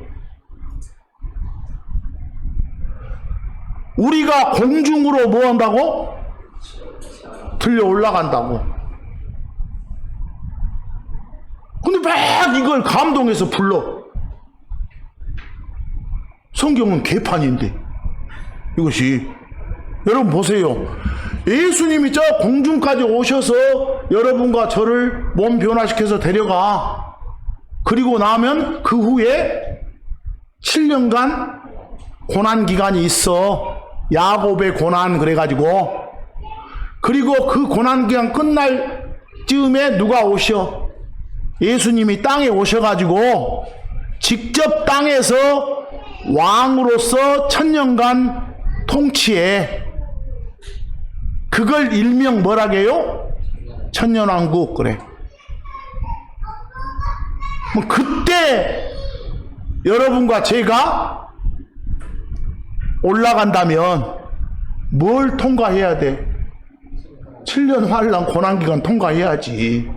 우리가 공중으로 뭐 한다고? 들려 올라간다고. 근데 막 이걸 감동해서 불러. 성경은 개판인데 이것이. 여러분 보세요. 예수님이 저 공중까지 오셔서 여러분과 저를 몸 변화시켜서 데려가. 그리고 나면 그 후에 7년간 고난기간이 있어. 야곱의 고난 그래가지고. 그리고 그 고난기간 끝날 즈음에 누가 오셔? 예수님이 땅에 오셔가지고 직접 땅에서 왕으로서 1000년간 통치해. 그걸 일명 뭐라게요? 천년왕국. 그래. 뭐 그때 여러분과 제가 올라간다면 뭘 통과해야 돼? 7년 환란 고난기간 통과해야지.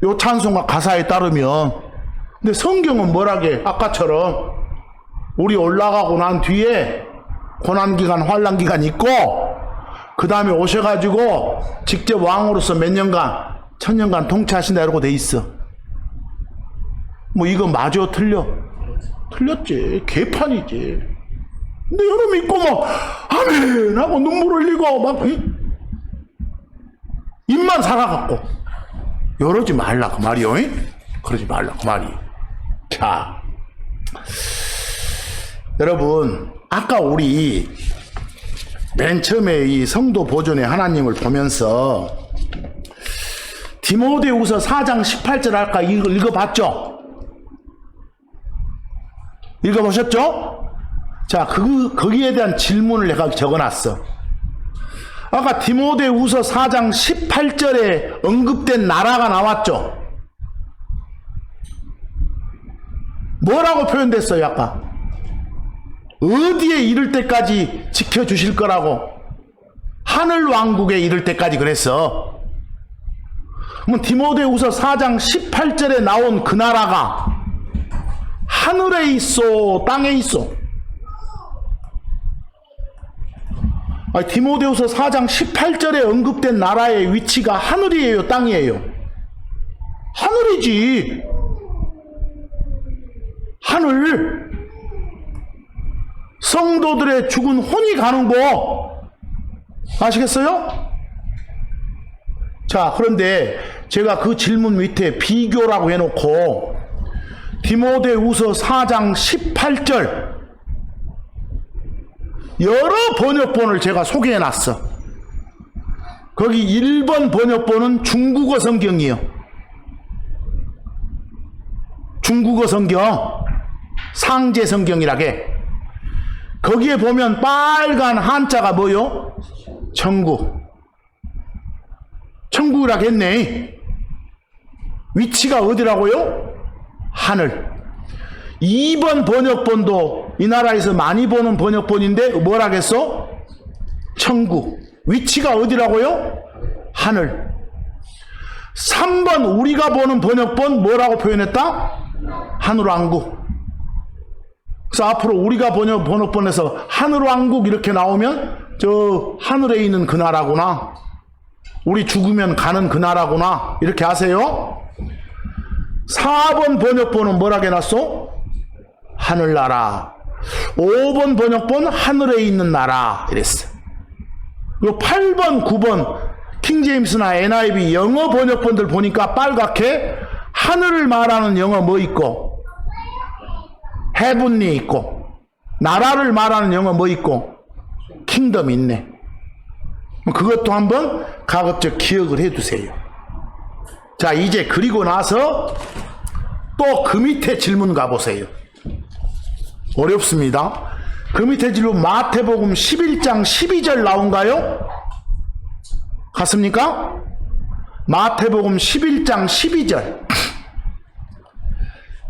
요 찬송가 가사에 따르면. 근데 성경은 뭐라게? 아까처럼 우리 올라가고 난 뒤에 고난기간 환란기간 있고 그 다음에 오셔가지고 직접 왕으로서 몇 년간 1000년간 통치하신다 이러고 돼 있어. 뭐 이거 마저 틀려? 틀렸지. 개판이지. 근데 여러분 믿고 막 아멘 하고 눈물 흘리고 막 입만 살아갖고 이러지 말라 그 말이요. 그러지 말라 그 말이. 자, 여러분 아까 우리 맨 처음에 이 성도 보존의 하나님을 보면서 디모데후서 4장 18절 할까 이걸 읽어봤죠? 읽어보셨죠? 자, 거기에 대한 질문을 내가 적어놨어. 아까 디모데후서 4장 18절에 언급된 나라가 나왔죠? 뭐라고 표현됐어요, 아까? 어디에 이를 때까지 지켜주실 거라고? 하늘왕국에 이를 때까지 그랬어. 그럼 디모데후서 4장 18절에 나온 그 나라가 하늘에 있어, 땅에 있어? 디모데후서 4장 18절에 언급된 나라의 위치가 하늘이에요, 땅이에요? 하늘이지. 하늘. 성도들의 죽은 혼이 가는 곳. 아시겠어요? 자, 그런데 제가 그 질문 밑에 비교라고 해놓고 디모데후서 4장 18절 여러 번역본을 제가 소개해놨어. 거기 1번 번역본은 중국어 성경이요. 중국어 성경, 상제 성경이라게. 거기에 보면 빨간 한자가 뭐요? 천국. 천국이라고 했네. 위치가 어디라고요? 하늘. 2번 번역본도 이 나라에서 많이 보는 번역본인데 뭐라겠어? 천국. 위치가 어디라고요? 하늘. 3번 우리가 보는 번역본 뭐라고 표현했다? 하늘왕국. 그래서 앞으로 우리가 번역본에서 하늘왕국 이렇게 나오면 저 하늘에 있는 그 나라구나. 우리 죽으면 가는 그 나라구나. 이렇게 아세요? 4번 번역본은 뭐라고 해놨어? 하늘나라. 5번 번역본 하늘에 있는 나라 이랬어. 그리고 8번 9번 킹제임스나 NIV 영어 번역본들 보니까 빨갛게 하늘을 말하는 영어 뭐 있고 헤븐리 있고 나라를 말하는 영어 뭐 있고 킹덤 있네. 그것도 한번 가급적 기억을 해두세요. 자, 이제 그리고 나서 또 그 밑에 질문 가보세요. 어렵습니다. 그 밑에 질로 마태복음 11장 12절 나온가요? 같습니까? 마태복음 11장 12절.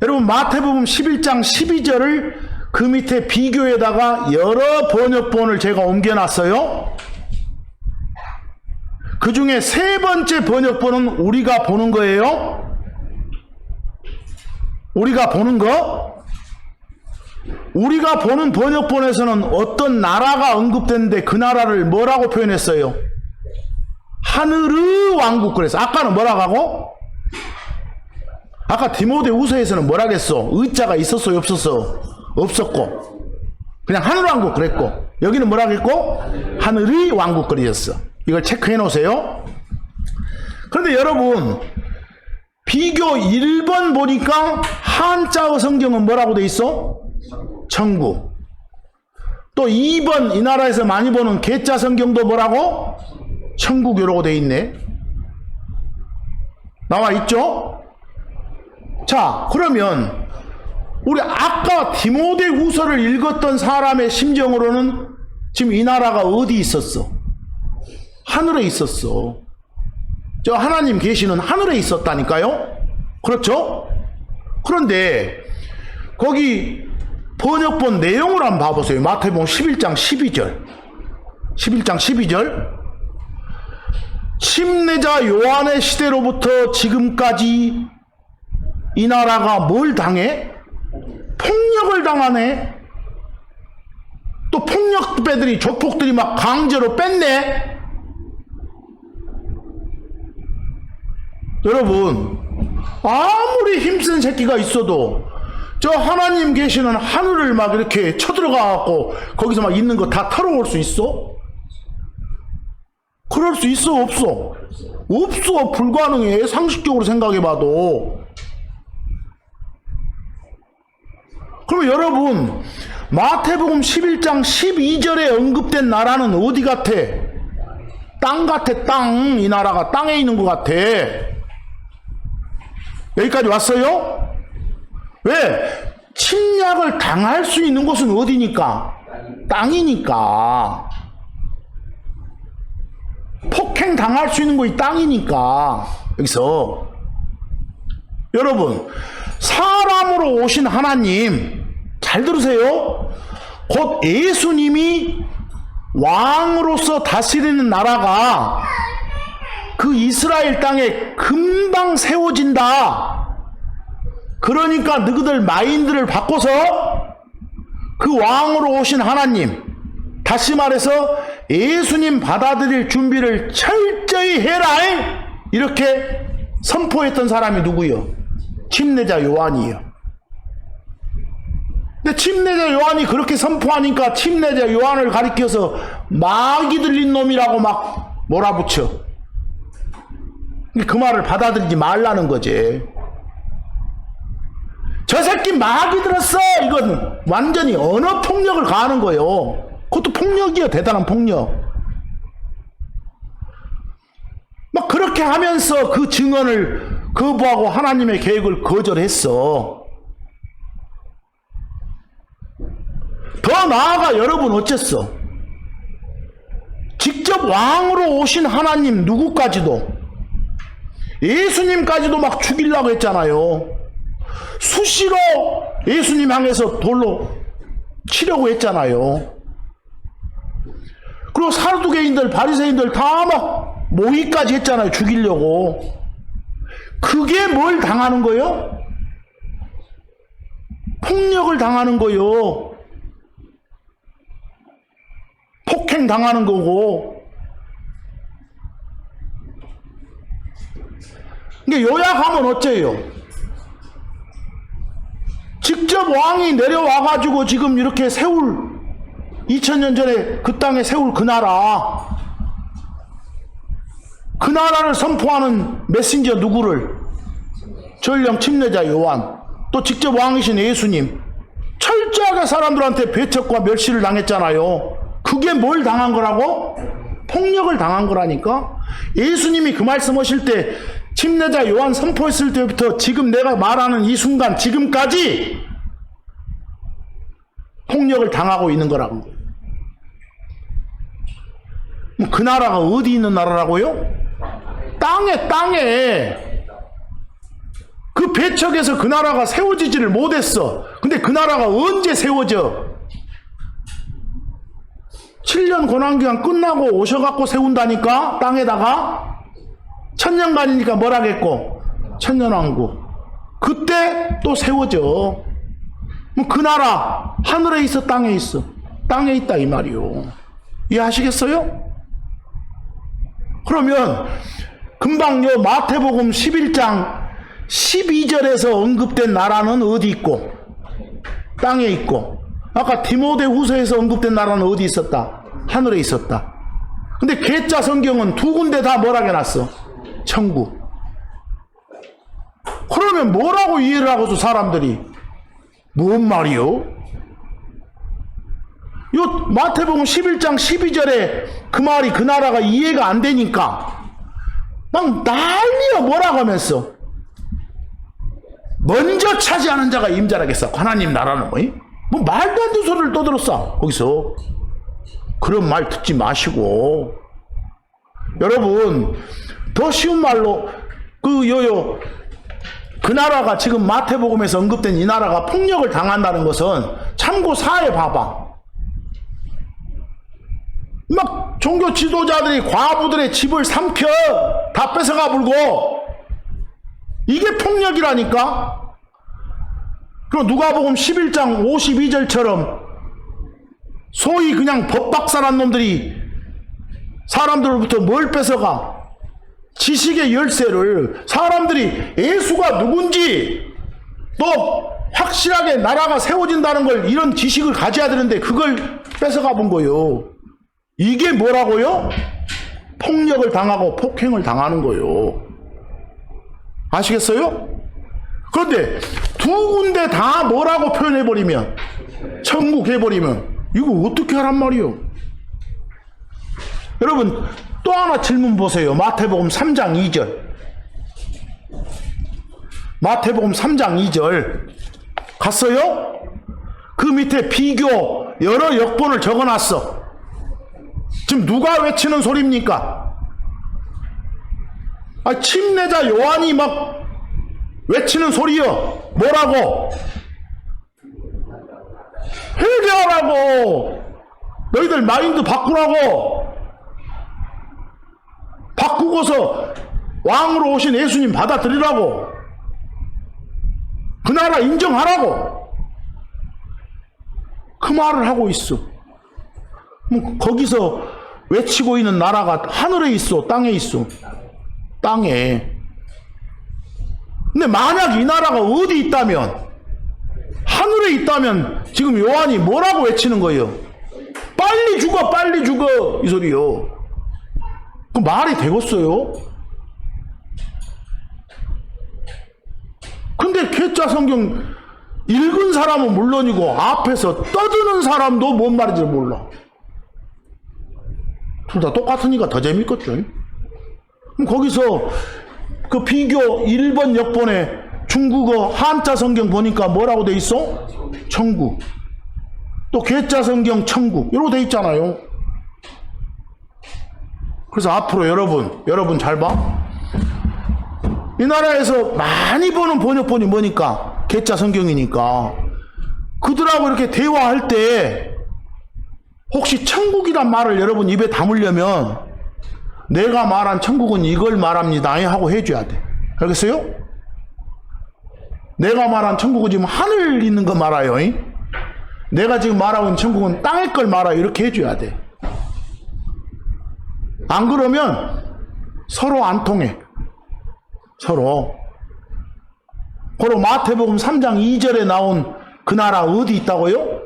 여러분, 마태복음 11장 12절을 그 밑에 비교에다가 여러 번역본을 제가 옮겨놨어요. 그 중에 세 번째 번역본은 우리가 보는 거예요. 우리가 보는 거. 우리가 보는 번역본에서는 어떤 나라가 언급됐는데 그 나라를 뭐라고 표현했어요? 하늘의 왕국 그랬어. 아까는 뭐라고 하고? 아까 디모데후서에서는 뭐라고 했어? 의자가 있었어요? 없었어? 없었고. 그냥 하늘왕국 그랬고. 여기는 뭐라고 했고? 하늘의 왕국 그랬어. 이걸 체크해 놓으세요. 그런데 여러분, 비교 1번 보니까 한자어 성경은 뭐라고 돼 있어? 천국. 또 2번 이 나라에서 많이 보는 개자 성경도 뭐라고? 천국 이라고 돼 있네. 나와 있죠? 자, 그러면 우리 아까 디모데후서를 읽었던 사람의 심정으로는 지금 이 나라가 어디 있었어? 하늘에 있었어. 저 하나님 계시는 하늘에 있었다니까요? 그렇죠? 그런데 거기 번역본 내용을 한번 봐보세요. 마태복음 11장 12절. 11장 12절. 침례자 요한의 시대로부터 지금까지 이 나라가 뭘 당해? 폭력을 당하네. 또 폭력배들이, 조폭들이 막 강제로 뺐네. 여러분, 아무리 힘센 새끼가 있어도 저 하나님 계시는 하늘을 막 이렇게 쳐들어가갖고 거기서 막 있는 거 다 털어올 수 있어? 그럴 수 있어? 없어? 없어. 불가능해. 상식적으로 생각해봐도. 그러면 여러분, 마태복음 11장 12절에 언급된 나라는 어디 같아? 땅 같아. 땅. 이 나라가 땅에 있는 것 같아. 여기까지 왔어요? 왜? 침략을 당할 수 있는 곳은 어디니까? 땅이니까. 폭행 당할 수 있는 곳이 땅이니까. 여기서 여러분, 사람으로 오신 하나님, 잘 들으세요. 곧 예수님이 왕으로서 다스리는 나라가 그 이스라엘 땅에 금방 세워진다. 그러니까 너희들 마인드를 바꿔서 그 왕으로 오신 하나님, 다시 말해서 예수님 받아들일 준비를 철저히 해라, 이렇게 선포했던 사람이 누구요? 침례자 요한이요. 근데 침례자 요한이 그렇게 선포하니까 침례자 요한을 가리켜서 마귀 들린 놈이라고 막 몰아붙여. 그 말을 받아들이지 말라는 거지. 저 새끼 마귀 들었어! 이건 완전히 언어 폭력을 가하는 거예요. 그것도 폭력이에요. 대단한 폭력. 막 그렇게 하면서 그 증언을 거부하고 하나님의 계획을 거절했어. 더 나아가 여러분 어쨌어? 직접 왕으로 오신 하나님 누구까지도, 예수님까지도 막 죽이려고 했잖아요. 수시로 예수님 향해서 돌로 치려고 했잖아요. 그리고 사두개인들, 바리새인들 다 막 모의까지 했잖아요. 죽이려고. 그게 뭘 당하는 거예요? 폭력을 당하는 거예요. 폭행 당하는 거고. 그러니까 요약하면 어째요? 직접 왕이 내려와가지고 지금 이렇게 세울, 2000년 전에 그 땅에 세울 그 나라, 그 나라를 선포하는 메신저 누구를? 전령 침례자 요한, 또 직접 왕이신 예수님, 철저하게 사람들한테 배척과 멸시를 당했잖아요. 그게 뭘 당한 거라고? 폭력을 당한 거라니까. 예수님이 그 말씀하실 때, 침례자 요한 선포했을 때부터 지금 내가 말하는 이 순간 지금까지 폭력을 당하고 있는 거라고. 그 나라가 어디 있는 나라라고요? 땅에. 그 배척에서 그 나라가 세워지지를 못했어. 근데 그 나라가 언제 세워져? 7년 고난기간 끝나고 오셔갖고 세운다니까? 땅에다가? 천년간이니까 뭐라겠고? 천년왕국. 그때 또 세워져. 그 나라 하늘에 있어, 땅에 있어? 땅에 있다 이 말이요. 이해하시겠어요? 그러면 금방 요 마태복음 11장 12절에서 언급된 나라는 어디 있고? 땅에 있고. 아까 디모데후서에서 언급된 나라는 어디 있었다? 하늘에 있었다. 근데 개짜 성경은 두 군데 다 뭐라고 해놨어? 천국. 그러면 뭐라고 이해를 하고서 사람들이? 뭔 말이요? 요 마태복음 11장 12절에 그 말이 그 나라가 이해가 안 되니까 막 난리야 뭐라고 하면서 먼저 차지하는 자가 임자라겠어. 하나님 나라는 뭐 말도 안 되는 소리를 떠들었어. 거기서 그런 말 듣지 마시고 여러분 더 쉬운 말로 그 나라가 지금 마태복음에서 언급된 이 나라가 폭력을 당한다는 것은 참고 사회 봐봐. 막 종교 지도자들이 과부들의 집을 삼켜 다 뺏어가 불고 이게 폭력이라니까. 그럼 누가복음 11장 52절처럼 소위 그냥 법박사란 놈들이 사람들로부터 뭘 뺏어가? 지식의 열쇠를. 사람들이 예수가 누군지 또 확실하게 나라가 세워진다는 걸 이런 지식을 가져야 되는데 그걸 뺏어가 본 거예요. 이게 뭐라고요? 폭력을 당하고 폭행을 당하는 거예요. 아시겠어요? 그런데 두 군데 다 뭐라고 표현해버리면, 천국 해버리면 이거 어떻게 하란 말이요? 여러분 또 하나 질문 보세요. 마태복음 3장 2절. 마태복음 3장 2절 갔어요? 그 밑에 비교 여러 역본을 적어놨어. 지금 누가 외치는 소리입니까? 침례자 요한이 막 외치는 소리요. 뭐라고? 회개하라고. 너희들 마인드 바꾸라고. 바꾸고서 왕으로 오신 예수님 받아들이라고. 그 나라 인정하라고. 그 말을 하고 있어. 거기서 외치고 있는 나라가 하늘에 있어, 땅에 있어? 땅에. 근데 만약 이 나라가 어디 있다면, 하늘에 있다면 지금 요한이 뭐라고 외치는 거예요? 빨리 죽어, 빨리 죽어, 이 소리요. 그 말이 되겠어요? 근데 개짜 성경 읽은 사람은 물론이고 앞에서 떠드는 사람도 뭔 말인지 몰라. 둘 다 똑같으니까 더 재밌겠죠. 그럼 거기서 그 비교 1번 역본에 중국어 한자 성경 보니까 뭐라고 돼 있어? 천국. 또 개짜 성경 천국 이러고 돼 있잖아요. 그래서 앞으로 여러분 잘 봐. 이 나라에서 많이 보는 번역본이 뭐니까? 개짜 성경이니까. 그들하고 이렇게 대화할 때 혹시 천국이란 말을 여러분 입에 담으려면 내가 말한 천국은 이걸 말합니다 하고 해줘야 돼. 알겠어요? 내가 말한 천국은 지금 하늘 있는 거 말아요. 내가 지금 말하고 있는 천국은 땅의 걸 말아요. 이렇게 해줘야 돼. 안 그러면 서로 안 통해. 서로. 바로 마태복음 3장 2절에 나온 그 나라 어디 있다고요?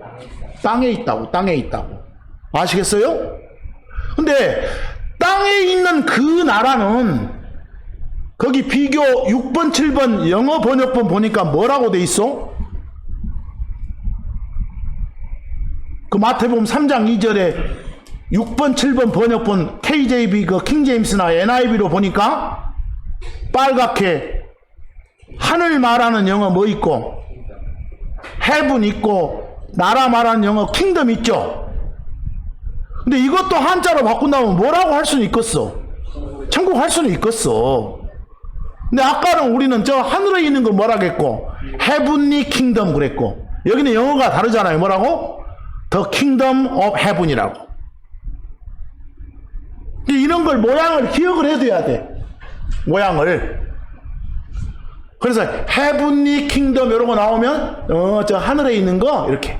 땅에 있다고. 땅에 있다고. 아시겠어요? 근데 땅에 있는 그 나라는 거기 비교 6번 7번 영어 번역본 보니까 뭐라고 돼 있어? 그 마태복음 3장 2절에 6번 7번 번역본 KJV 그 킹제임스나 NIV로 보니까 빨갛게 하늘 말하는 영어 뭐 있고 heaven 있고 나라 말하는 영어 킹덤 있죠? 근데 이것도 한자로 바꾼다면 뭐라고 할 수는 있겠어? 천국 할 수는 있겠어. 근데 아까는 우리는 저 하늘에 있는 걸 뭐라겠고? Heavenly Kingdom 그랬고, 여기는 영어가 다르잖아요. 뭐라고? The Kingdom of Heaven이라고. 이런 걸 모양을 기억을 해둬야 돼. 모양을. 그래서 Heavenly Kingdom 이런 거 나오면 저 하늘에 있는 거 이렇게.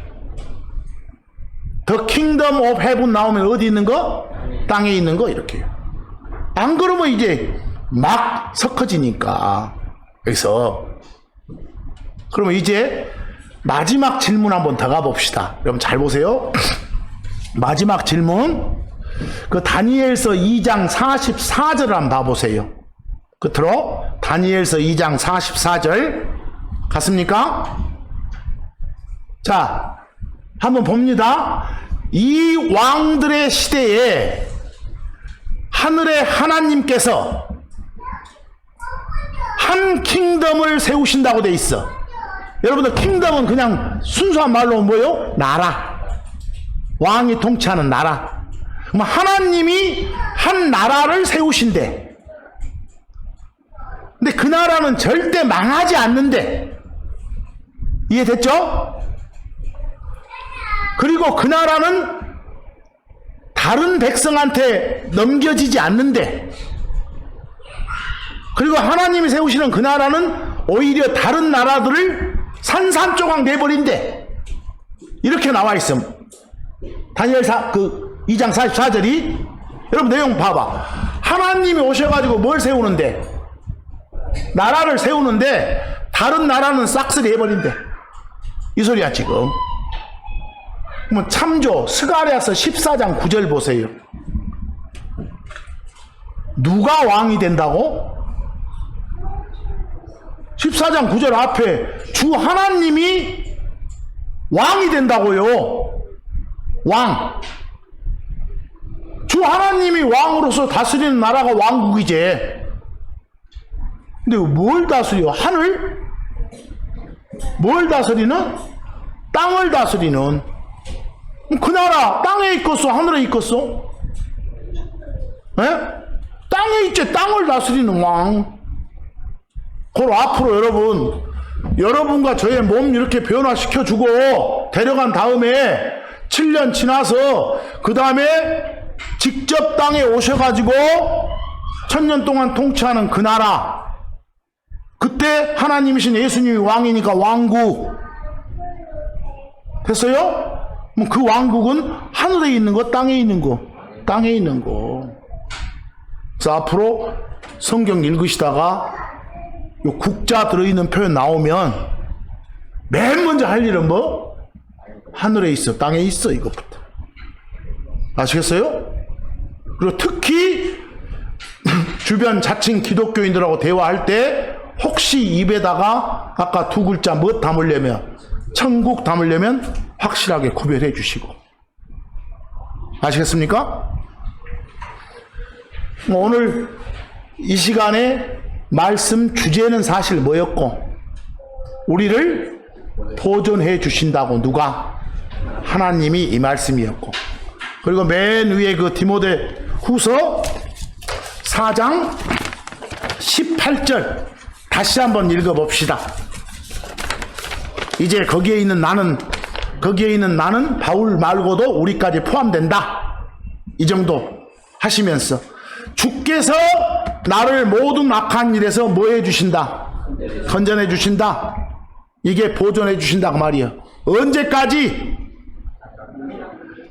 The Kingdom of Heaven 나오면 어디 있는 거? 땅에 있는 거 이렇게. 안 그러면 이제 막 섞어지니까. 그래서 그러면 이제 마지막 질문 한번 더 가봅시다. 여러분 잘 보세요. 마지막 질문. 그 다니엘서 2장 44절을 한번 봐보세요. 끝으로 다니엘서 2장 44절 갔습니까? 자, 한번 봅니다. 이 왕들의 시대에 하늘의 하나님께서 한 킹덤을 세우신다고 돼 있어. 여러분들 킹덤은 그냥 순수한 말로 뭐예요? 나라. 왕이 통치하는 나라. 그럼 하나님이 한 나라를 세우신대. 근데 그 나라는 절대 망하지 않는데. 이해됐죠? 그리고 그 나라는 다른 백성한테 넘겨지지 않는데. 그리고 하나님이 세우시는 그 나라는 오히려 다른 나라들을 산산조각 내버린대. 이렇게 나와 있음. 다니엘 2장 44절이. 여러분 내용 봐봐. 하나님이 오셔가지고 뭘 세우는데? 나라를 세우는데 다른 나라는 싹쓸이 해버린대. 이 소리야 지금. 그러면 참조 스가랴서 14장 9절 보세요. 누가 왕이 된다고? 14장 9절 앞에 주 하나님이 왕이 된다고요. 왕. 주 하나님이 왕으로서 다스리는 나라가 왕국이지. 근데 뭘 다스려? 하늘? 뭘 다스리는? 땅을 다스리는. 그 나라 땅에 있겠어? 하늘에 있겠어? 에? 땅에 있지. 땅을 다스리는 왕. 그럼 앞으로 여러분과 저의 몸 이렇게 변화시켜주고 데려간 다음에 7년 지나서 그 다음에 직접 땅에 오셔가지고 1000년 동안 통치하는 그 나라. 그때 하나님이신 예수님이 왕이니까 왕국. 됐어요? 그 왕국은 하늘에 있는 거, 땅에 있는 거. 땅에 있는 거. 그래서 앞으로 성경 읽으시다가 요 국자 들어있는 표현 나오면 맨 먼저 할 일은 뭐? 하늘에 있어, 땅에 있어, 이것부터. 아시겠어요? 그리고 특히 주변 자칭 기독교인들하고 대화할 때 혹시 입에다가 아까 두 글자 뭐 담으려면, 천국 담으려면 확실하게 구별해 주시고. 아시겠습니까? 오늘 이 시간에 말씀 주제는 사실 뭐였고, 우리를 보존해 주신다고. 누가? 하나님이 이 말씀이었고. 그리고 맨 위에 그 디모데 후서 4장 18절 다시 한번 읽어봅시다. 이제 거기에 있는 나는 바울 말고도 우리까지 포함된다. 이 정도 하시면서 주께서 나를 모든 악한 일에서 뭐 해주신다? 건전해 주신다. 이게 보존해 주신다 그 말이야. 언제까지?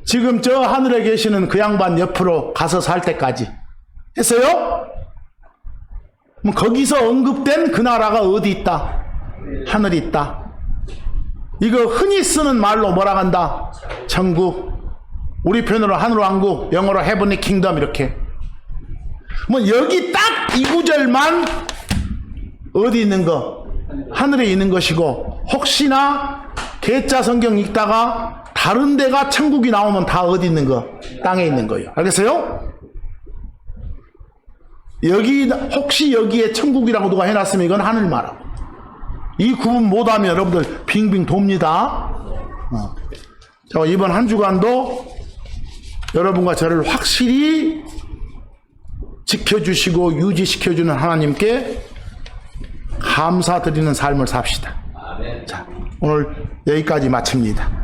지금 저 하늘에 계시는 그 양반 옆으로 가서 살 때까지. 했어요? 그럼 거기서 언급된 그 나라가 어디 있다? 하늘이 있다. 이거 흔히 쓰는 말로 뭐라 한다? 천국. 우리 편으로 하늘왕국, 영어로 Heavenly Kingdom 이렇게. 뭐 여기 딱 이 구절만 어디 있는 거? 하늘에 있는 것이고, 혹시나 개짜 성경 읽다가 다른 데가 천국이 나오면 다 어디 있는 거? 땅에 있는 거예요. 알겠어요? 여기 혹시 여기에 천국이라고 누가 해놨으면 이건 하늘 말하고. 이 구분 못하면 여러분들 빙빙 돕니다. 자, 이번 한 주간도 여러분과 저를 확실히 지켜주시고 유지시켜주는 하나님께 감사드리는 삶을 삽시다. 자, 오늘 여기까지 마칩니다.